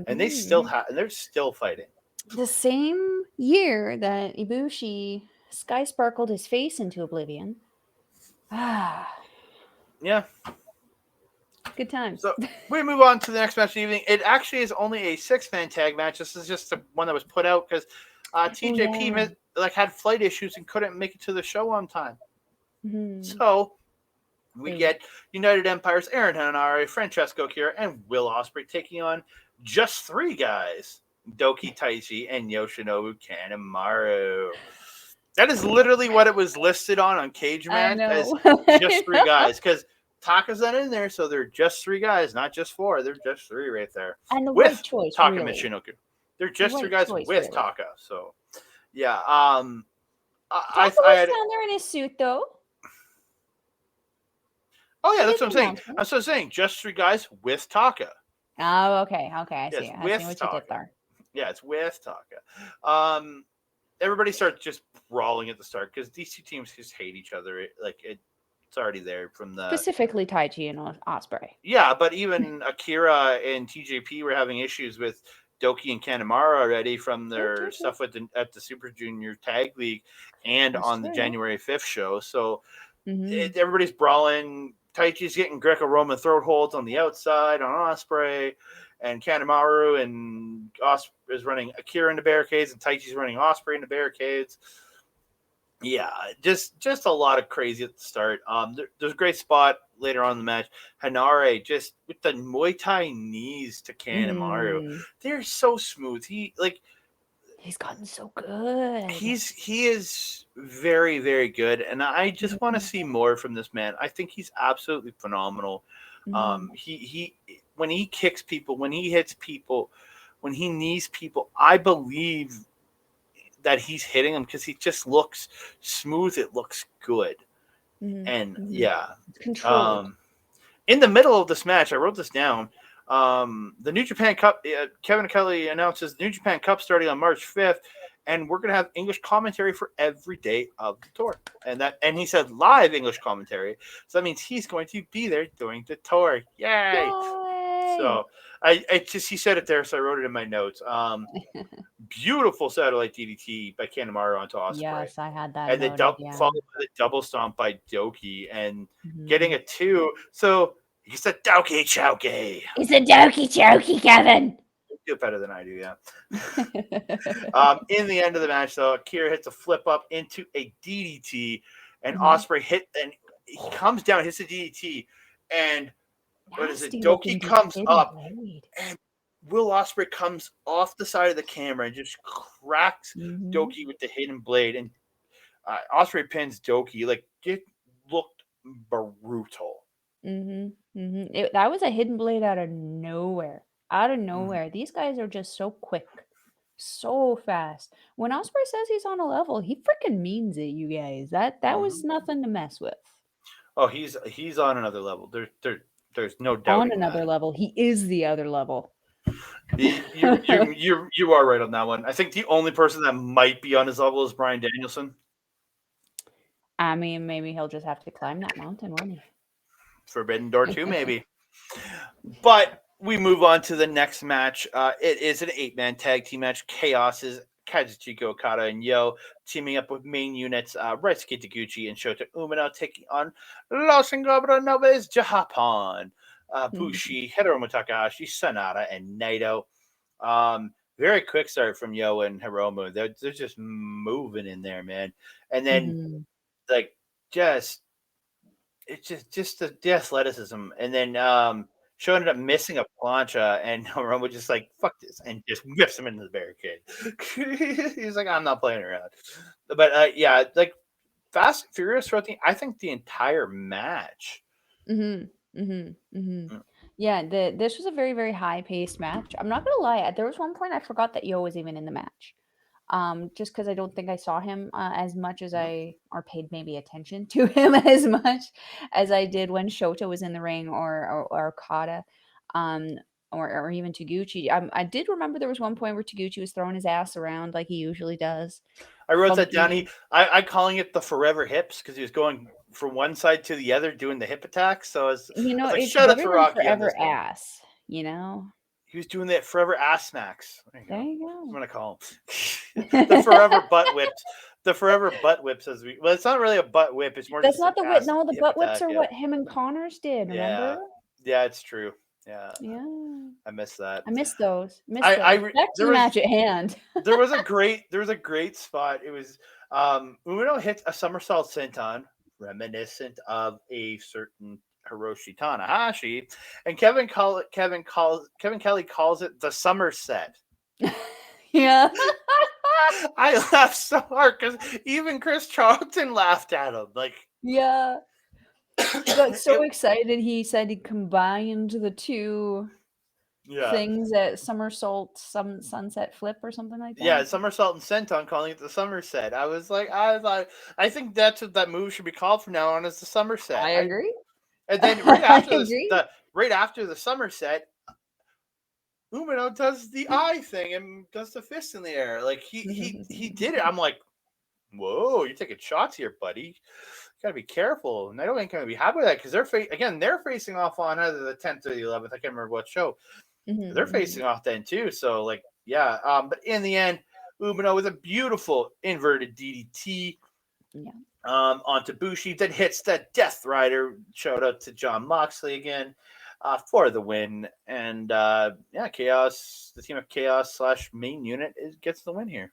and they still have, and they're still fighting. The same year that Ibushi sky sparkled his face into oblivion. Yeah. Good times. So we move on to the next match of the evening. It actually is only a 6-man tag match. This is just the one that was put out because TJP had flight issues and couldn't make it to the show on time. So we get United Empire's Aaron Hanare, Francesco Kira, and Will Ospreay taking on just 3 guys: Douki, Taichi, and Yoshinobu Kanemaru. That is literally what it was listed on Cage Match as just 3 guys, because Taka's not in there, so they're just 3 guys, not just 4. They're just 3 right there. And the with right choice, Taka really. Michinoku. They're just 3 guys with really. Taka. So, yeah. Taka was down there in his suit, though. Oh, yeah, that's what I'm saying. That's what I'm saying. Just 3 guys with Taka. Oh, okay. I see. Yes, I see what you did there. Yeah, it's with Taka. Everybody starts just brawling at the start because these 2 teams just hate each other. It's already there from the Specifically Taichi and Osprey. yeah, but even Akira and TJP were having issues with Douki and Kanemaru already from their True. stuff at the Super Junior Tag League and That's on the true. January 5th show. So Mm-hmm. everybody's brawling. Taichi's getting Greco-Roman throat holds on the outside on Osprey, and Kanemaru and Osprey is running Akira into barricades, and Taichi's running Osprey into barricades. Yeah, just a lot of crazy at the start. There's a great spot later on in the match. Hanare just with the Muay Thai knees to Kanemaru. Mm. They're so smooth. He's gotten so good. He is very, very good, and I just want to see more from this man. I think he's absolutely phenomenal. He when he kicks people, when he hits people, when he knees people, I believe that he's hitting them because he just looks smooth. It looks good, and yeah, It's controlled. in the middle of this match, I wrote this down. The New Japan Cup. Kevin Kelly announces the New Japan Cup starting on March 5th, and we're gonna have English commentary for every day of the tour. And he said live English commentary, so that means he's going to be there during the tour. Yay! So he said it there, so I wrote it in my notes. Beautiful satellite DDT by Kanemaru onto Osprey. Yes, I had that. And noted, followed by the double stomp by Douki and getting a 2. So he's a Douki Chowki. He's a Douki Chowki, Kevin. You do better than I do, yeah. In the end of the match, though, Akira hits a flip up into a DDT, and Osprey and he comes down, hits a DDT, and what is it? Douki comes up, and Will Ospreay comes off the side of the camera and just cracks Douki with the hidden blade, and Ospreay pins Douki. Like, it looked brutal. That was a hidden blade out of nowhere. These guys are just so quick, so fast. When Ospreay says he's on a level, he freaking means it, you guys. That was nothing to mess with. Oh, he's on another level. There's no doubt. On another level, he is the other level. You are right on that one. I think the only person that might be on his level is Bryan Danielson. I mean, maybe he'll just have to climb that mountain, won't he? Forbidden Door 2, maybe. But we move on to the next match. It is an 8-man tag team match. Chaos is Kazuchika, Okada, and Yo teaming up with main units Ryusuke Taguchi and Shota Umino taking on Los Ingobernables Japan. Bushi, Hiromu Takahashi, Sanada, and Naito. Very quick start from Yo and Hiromu. They're just moving in there, man. And then just the athleticism. And then Sho ended up missing a plancha, and Hiromu just like, fuck this, and just whips him into the barricade. He's like, I'm not playing around. But yeah, like Fast and Furious throughout I think the entire match. Yeah, this was a very, very high-paced match. I'm not gonna lie, there was one point I forgot that Yo was even in the match. Just because I don't think I saw him as much as or paid maybe attention to him as much as I did when Shota was in the ring or Okada, or even Taguchi. I did remember there was one point where Taguchi was throwing his ass around like he usually does. I wrote that down. I calling it the forever hips because he was going from one side to the other doing the hip attacks. So it's like, it's shout out to Rocky forever ass. He was doing that forever ass smacks. There you go. I'm gonna call him the forever butt whips. The forever butt whips, well, it's not really a butt whip. It's more. That's not the whip. No, the butt whips are what him and Connors did. Remember? Yeah, it's true. Yeah. I missed that. I missed those. Back to the match at hand. there was a great spot. It was Umino hits a somersault senton, reminiscent of a certain Hiroshi Tanahashi, and Kevin Kelly calls it the Somerset. Yeah. I laughed so hard because even Chris Charlton laughed at him. Like, yeah. He got so excited. He said he combined the two things at somersault, sunset flip or something like that. Yeah, somersault and senton, calling it the Somerset. I think that's what that move should be called from now on, is the Somerset. I agree. And then right after the Somerset, Umino does the eye thing and does the fist in the air. Like he did it. I'm like, whoa, you're taking shots here, buddy. gotta be careful. And I don't think I'm gonna be happy with that because they're facing off on either the 10th or the 11th. I can't remember what show. They're facing off then too. So like, yeah. But in the end, Umino with a beautiful inverted DDT. Yeah. Onto Bushi, then hits that Death Rider. Shout out to John Moxley again for the win. And Chaos, the team of Chaos / main unit gets the win here.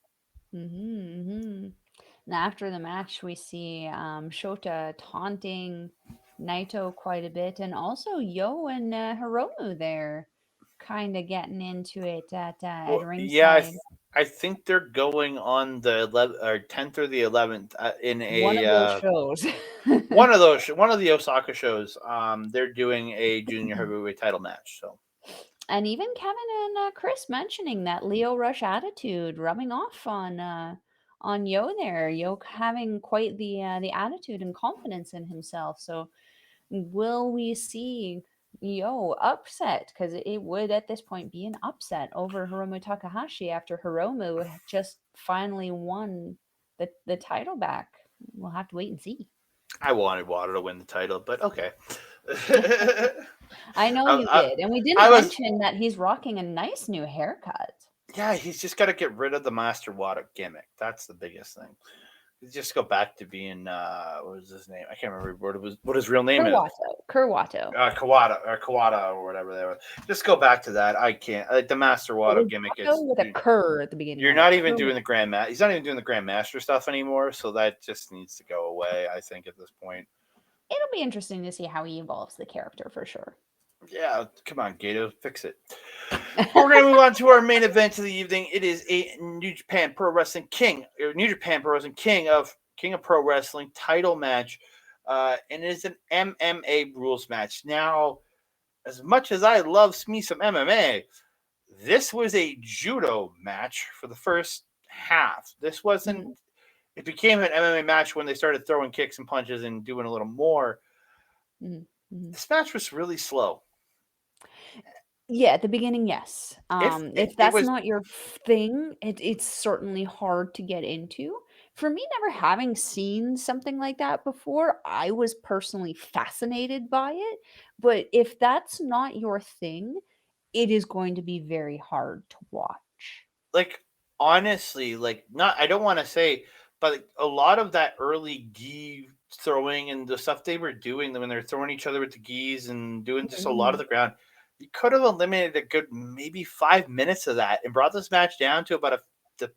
And after the match, we see Shota taunting Naito quite a bit, and also Yo and Hiromu there, kind of getting into it at ringside. I think they're going on the 10th or the 11th in One of those shows. one of the Osaka shows. They're doing a junior heavyweight title match. So, and even Kevin and Chris mentioning that Leo Rush attitude rubbing off on Yo there. Yo having quite the attitude and confidence in himself. So will we see Yo upset? Because it would at this point be an upset over Hiromu Takahashi after Hiromu just finally won the title back. We'll have to wait and see. I wanted Water to win the title, but okay. I know you did. And we didn't mention that he's rocking a nice new haircut. Yeah, he's just got to get rid of the Master Water gimmick. That's the biggest thing. Just go back to being what was his name? I can't remember what his real name is. Kurwato. Kawada or whatever they were. Just go back to that. I can't. The Master Water gimmick is with a cur at the beginning. You're not even doing the Grandmaster. He's not even doing the Grandmaster stuff anymore. So that just needs to go away. I think at this point. It'll be interesting to see how he evolves the character for sure. Yeah, come on, Gato, fix it. We're going to move on to our main event of the evening. It is a New Japan Pro Wrestling King of Pro Wrestling title match, and it is an MMA rules match. Now, as much as I love me some MMA, this was a judo match for the first half. This wasn't. It became an MMA match when they started throwing kicks and punches and doing a little more. This match was really slow. Yeah, at the beginning, yes. If that's not your thing, it's certainly hard to get into. For me, never having seen something like that before, I was personally fascinated by it. But if that's not your thing, it is going to be very hard to watch. Like, honestly, I don't want to say, but a lot of that early gi throwing and the stuff they were doing when they're throwing each other with the gis and doing just a lot of the ground, you could have eliminated a good maybe 5 minutes of that and brought this match down to about the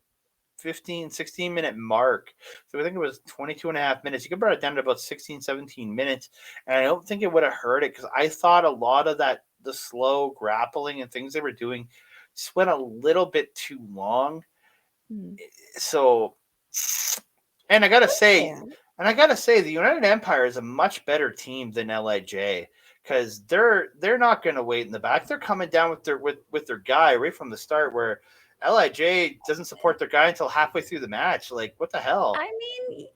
15, 16 minute mark. So I think it was 22 and a half minutes. You could bring it down to about 16, 17 minutes. And I don't think it would have hurt it because I thought a lot of the slow grappling and things they were doing just went a little bit too long. So, and I got to say, the United Empire is a much better team than LIJ. Because they're not going to wait in the back. They're coming down with their guy right from the start. Where LIJ doesn't support their guy until halfway through the match. Like, what the hell? I mean,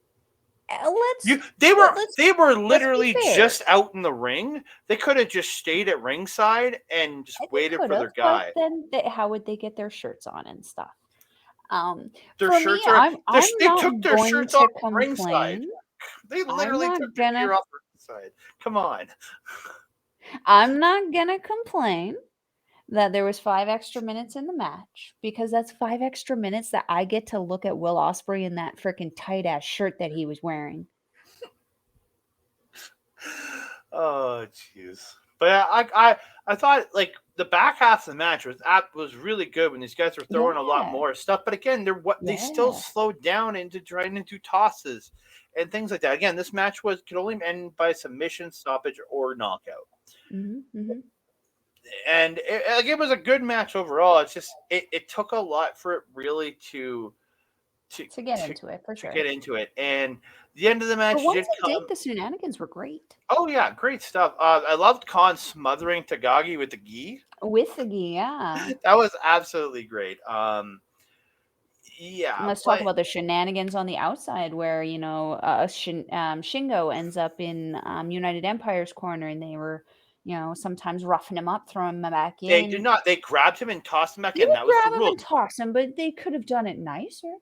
they were literally just out in the ring. They could have just stayed at ringside and just waited for their guy. But then how would they get their shirts on and stuff? Their shirts are. They took their shirts off ringside. They literally took their gear off ringside. Come on. I'm not gonna complain that there was 5 extra minutes in the match because that's 5 extra minutes that I get to look at Will Ospreay in that freaking tight ass shirt that he was wearing. Oh jeez. But I thought like the back half of the match was really good when these guys were throwing a lot more stuff. But again, they still slowed down into trying to do tosses and things like that. Again, this match could only end by submission, stoppage, or knockout. And it was a good match overall. It's just it took a lot for it really to get into it for sure. To get into it, and the end of the match did come. The shenanigans were great. Oh yeah, great stuff. I loved Khan smothering Tagagi with the gi. Yeah. That was absolutely great. Yeah. Let's talk about the shenanigans on the outside where, Shingo ends up in United Empire's corner and they were, sometimes roughing him up, throwing him back in. They did not. They grabbed him and tossed him back in. That was the rule. And toss him, but they could have done it nicer.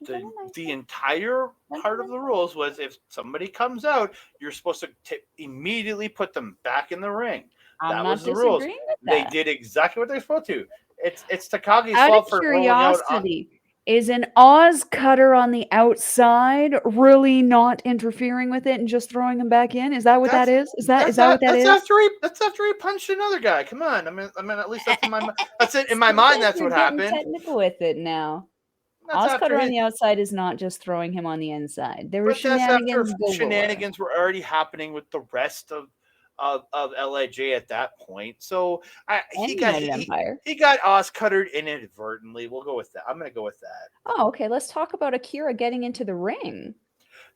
the entire part of the rules was if somebody comes out, you're supposed to immediately put them back in the ring. I'm That not was the rules. disagreeing with They that. did exactly what they're supposed to. It's Takagi's Out of fault for rolling out. curiosity, is an Oz cutter on the outside really not interfering with it and just throwing him back in? Is that what that is? Is that what that is? That's after he punched another guy. Come on, I mean, at least that's in my that's it in my mind. That's You're what getting happened. technical with it now. That's Oz after cutter on the outside is not just throwing him on the inside. There were but that's after shenanigans galore. shenanigans were already happening with the rest of LAJ at that point. So he got Oz cuttered inadvertently. We'll go with that. I'm going to go with that. Oh, okay. Let's talk about Akira getting into the ring.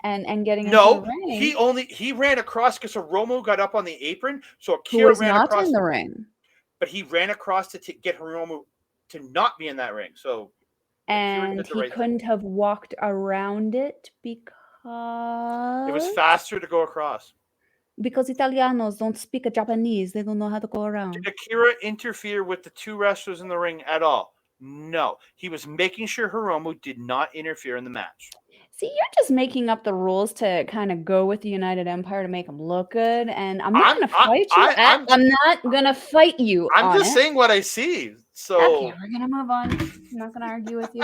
And getting into the ring. He ran across because Hiromu got up on the apron. So Akira ran across in the ring. But he ran across to get Hiromu to not be in that ring. So and he couldn't have walked around it because it was faster to go across. Because Italianos don't speak Japanese. They don't know how to go around. Did Akira interfere with the two wrestlers in the ring at all? No. He was making sure Hiromu did not interfere in the match. See, you're just making up the rules to kind of go with the United Empire to make them look good, and I'm not going to fight you. I'm not going to fight you. I'm just saying what I see. So okay, we're going to move on. I'm not going to argue with you.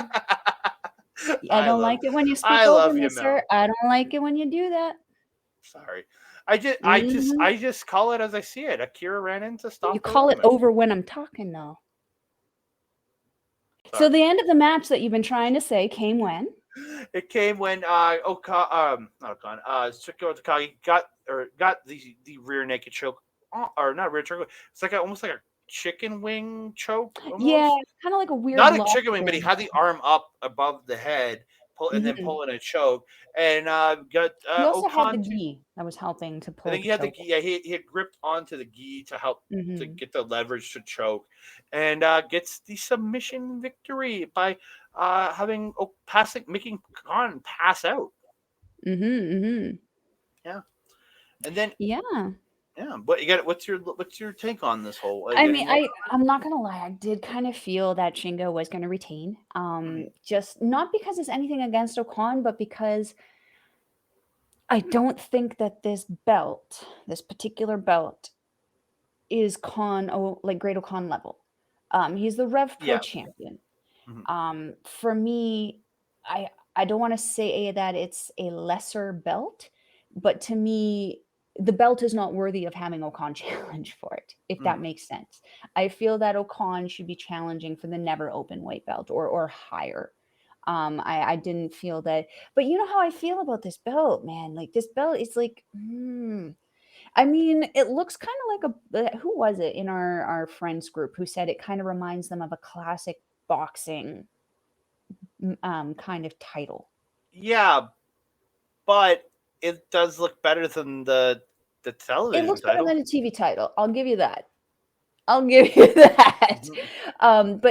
I don't like it when you speak over me, sir. I don't like it when you do that. Sorry. I just call it as I see it. Akira ran into stop. You call it over when I'm talking, though. Sorry. So the end of the match that you've been trying to say came when? It came when Takagi got the rear naked choke, or not rear choke. It's like almost like a chicken wing choke. Almost. Yeah, kind of like a weird. Not a chicken wing, but he had the arm up above the head, and then pulling a choke, and got. He also had the gi that was helping to pull. I think he had the gi. Yeah, he had gripped onto the gi to help to get the leverage to choke, and gets the submission victory by making Khan pass out. Yeah, and then but you got what's your take on this whole? I mean, I'm not gonna lie, I did kind of feel that Shingo was gonna retain. Just not because it's anything against Okan, but because I don't think that this particular belt, is Great Okan level. He's the Rev Pro champion. For me, I don't want to say that it's a lesser belt, but to me, the belt is not worthy of having Okan challenge for it, if that makes sense. I feel that Okan should be challenging for the never open weight belt or higher. I didn't feel that, but you know how I feel about this belt, man. Like this belt is like, I mean, it looks kind of like who was it in our friends group who said it kind of reminds them of a classic boxing kind of title. Yeah, but it does look better than the television. It looks title. better than a TV title. I'll give you that. But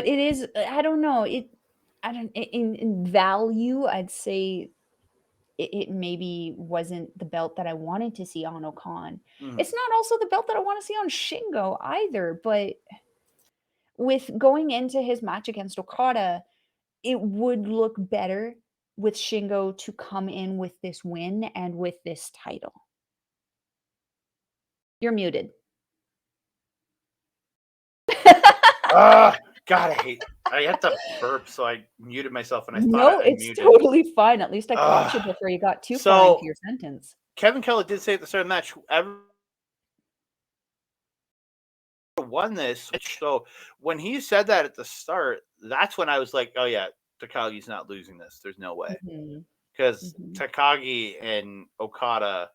it is. I don't know. In value, I'd say it maybe wasn't the belt that I wanted to see on Okan. It's not also the belt that I want to see on Shingo either. But with going into his match against Okada, it would look better with Shingo to come in with this win and with this title. You're muted. God, I had to burp, so I muted myself, and I thought no, it's totally fine. At least I caught you before you got too far into your sentence. Kevin Kelly did say at the start of the match, whoever won this. So when he said that at the start, that's when I was like, oh yeah, Takagi's not losing this. There's no way. Because Takagi and Okada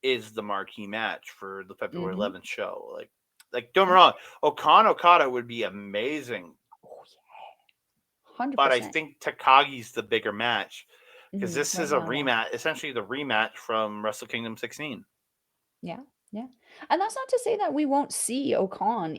is the marquee match for the February 11th show. Like don't get me wrong, Okada would be amazing. Oh yeah, 100%. But I think Takagi's the bigger match because this is a rematch, essentially the rematch from Wrestle Kingdom 16. Yeah, and that's not to say that we won't see Okan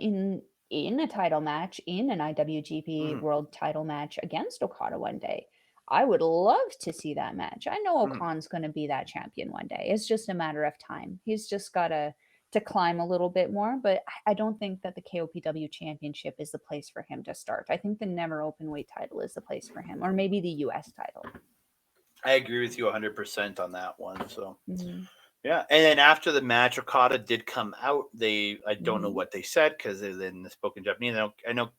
in a title match, in an IWGP World title match against Okada one day. I would love to see that match. I know Okan's going to be that champion one day. It's just a matter of time. He's just got to to climb a little bit more, but I don't think that the KOPW championship is the place for him to start. I think the never open weight title is the place for him, or maybe the US title. I agree with you 100% on that one. So Mm-hmm. yeah, and then after the match, Okada did come out. I don't know Mm-hmm. what they said because they're in the spoken Japanese. I know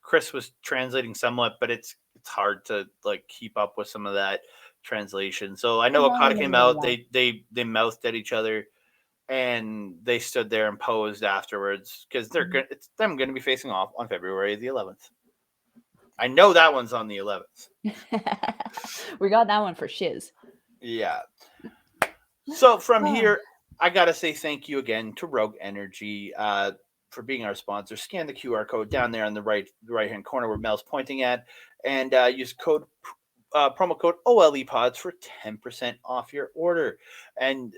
Chris was translating somewhat, but it's hard to like keep up with some of that translation. So I know As long Okada as came they out. want. They mouthed at each other, and they stood there and posed afterwards because it's them going to be facing off on February the 11th. I know that one's on the 11th. We got that one for shiz. Yeah. So from Oh. here, I gotta say thank you again to Rogue Energy for being our sponsor. Scan the QR code down there on the right hand corner where Mel's pointing at, and use promo code OLE Pods for 10% off your order. And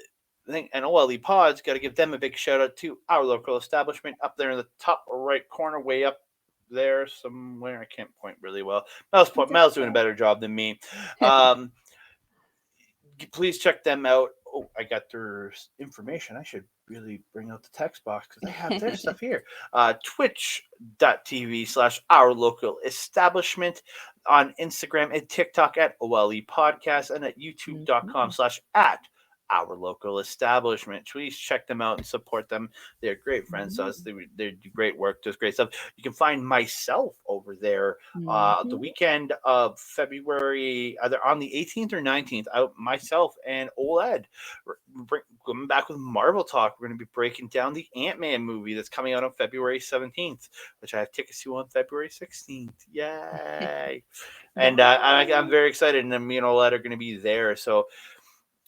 OLE Pods got to give them a big shout out to our local establishment up there in the top right corner, way up there somewhere. I can't point really well. Mel's doing a better job than me. Please check them out. Oh, I got their information. I should really bring out the text box because I have their stuff here. Twitch.tv/ our local establishment, on Instagram and TikTok at OLE Podcast, and at youtube.com/ at our local establishment. Please check them out and support them. They're great friends to us. They do great work, does great stuff. You can find myself over there the weekend of February, either on the 18th or 19th. Myself and OLED coming back with Marvel Talk. We're going to be breaking down the Ant-Man movie that's coming out on February 17th, which I have tickets to on February 16th. Yay! And I'm very excited, and then me and OLED are going to be there. So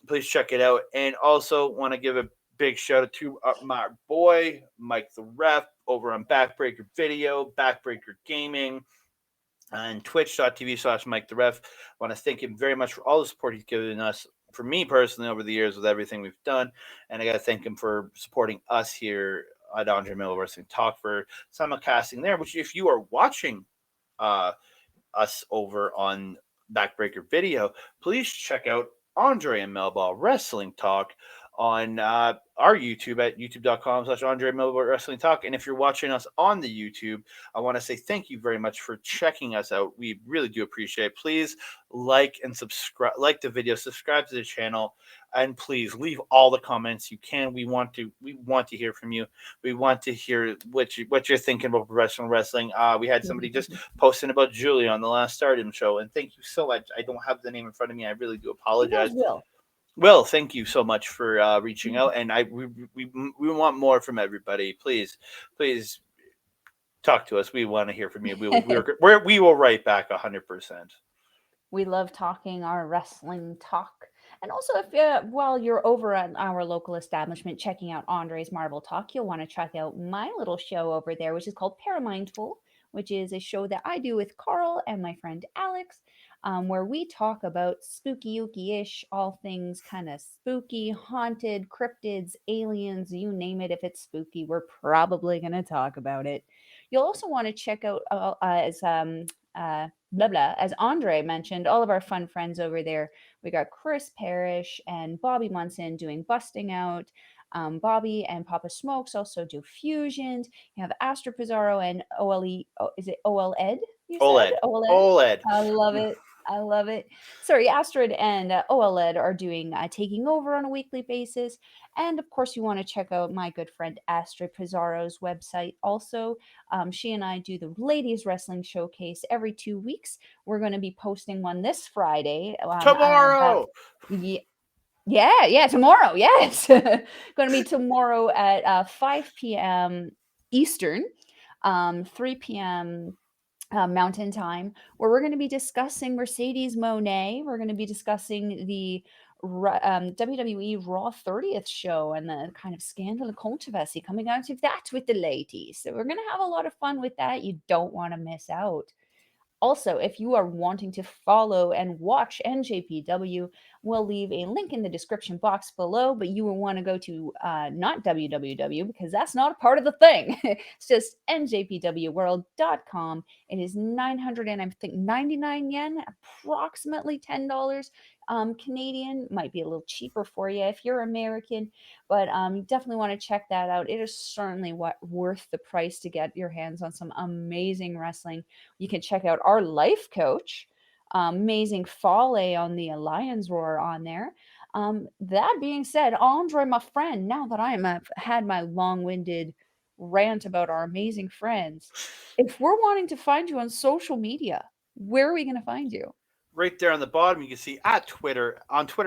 please check it out. And also want to give a big shout out to my boy Mike the Ref over on Backbreaker Video, Backbreaker Gaming, and twitch.tv/ Mike the Ref. I want to thank him very much for all the support he's given us, for me personally, over the years with everything we've done. And I got to thank him for supporting us here at Andre Melball Wrestling Talk for simulcasting there, which if you are watching us over on Backbreaker Video, please check out Andre and Melball Wrestling Talk on our YouTube at youtube.com/ Andre Melball Wrestling Talk. And if you're watching us on the YouTube, I want to say thank you very much for checking us out. We really do appreciate it. Please like and subscribe, like the video, subscribe to the channel, and please leave all the comments you can. We want to hear from you. We want to hear what you're thinking about professional wrestling. We had somebody just posting about Julia on the last Stardom show, and thank you so much. I don't have the name in front of me. I really do apologize. Will, thank you so much for reaching out, and we want more from everybody. Please talk to us. We want to hear from you. We will write back 100%. We love talking our wrestling talk. And also, if while you're over at our local establishment checking out Andre's Marvel Talk, you'll want to check out my little show over there, which is called Paramindful, which is a show that I do with Carl and my friend Alex, where we talk about spooky-ooky-ish, all things kind of spooky, haunted, cryptids, aliens, you name it. If it's spooky, we're probably going to talk about it. You'll also want to check out as Andre mentioned, all of our fun friends over there. We got Chris Parrish and Bobby Munson doing Busting Out. Bobby and Papa Smokes also do fusions. You have Astro Pizarro and OLE. Is it OLED? You said OLED. I love it. I love it. Sorry, Astrid and OLED are doing Taking Over on a weekly basis. And of course, you want to check out my good friend Astrid Pizarro's website also. She and I do the Ladies Wrestling Showcase every 2 weeks. We're going to be posting one this Friday. Tomorrow! Yeah, tomorrow. Yes. Going to be tomorrow at 5 p.m. Eastern, 3 p.m. Mountain Time, where we're going to be discussing Mercedes Mone. We're going to be discussing the WWE Raw 30th show and the kind of scandal and controversy coming out of that with the ladies. So we're going to have a lot of fun with that. You don't want to miss out. Also, if you are wanting to follow and watch NJPW, we'll leave a link in the description box below, but you will want to go to not www because that's not a part of the thing. It's just NJPW-World.com. It is 900 and I think 99 yen, approximately $10. Canadian might be a little cheaper for you if you're American, but you definitely want to check that out. It is certainly worth the price to get your hands on some amazing wrestling. You can check out our life coach, amazing Fale on the Alliance Roar on there. That being said, Andre, my friend, now that I've had my long-winded rant about our amazing friends, if we're wanting to find you on social media, where are we going to find you? Right there on the bottom, you can see on Twitter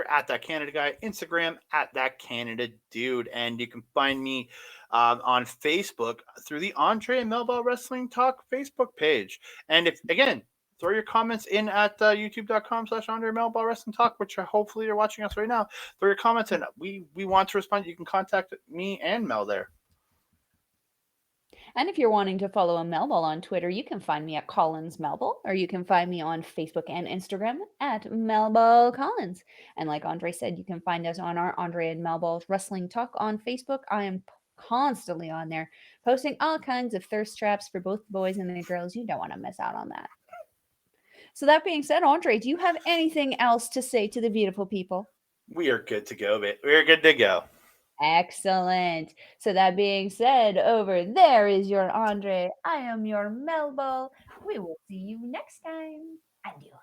at that Canada guy, Instagram at that Canada dude, and you can find me on Facebook through the Andre Melball Wrestling Talk Facebook page. And if again, throw your comments in at youtube.com/Andre Melball Wrestling Talk, which hopefully you're watching us right now. Throw your comments in. We want to respond. You can contact me and Mel there. And if you're wanting to follow a Melball on Twitter, you can find me at Collins Melball, or you can find me on Facebook and Instagram at Melball Collins. And like Andre said, you can find us on our Andre and Melball Wrestling Talk on Facebook. I am constantly on there posting all kinds of thirst traps for both the boys and the girls. You don't want to miss out on that. So that being said, Andre, do you have anything else to say to the beautiful people? We are good to go, babe. We're good to go. Excellent. So that being said, over there is your Andre. I am your Melball. We will see you next time. Adios.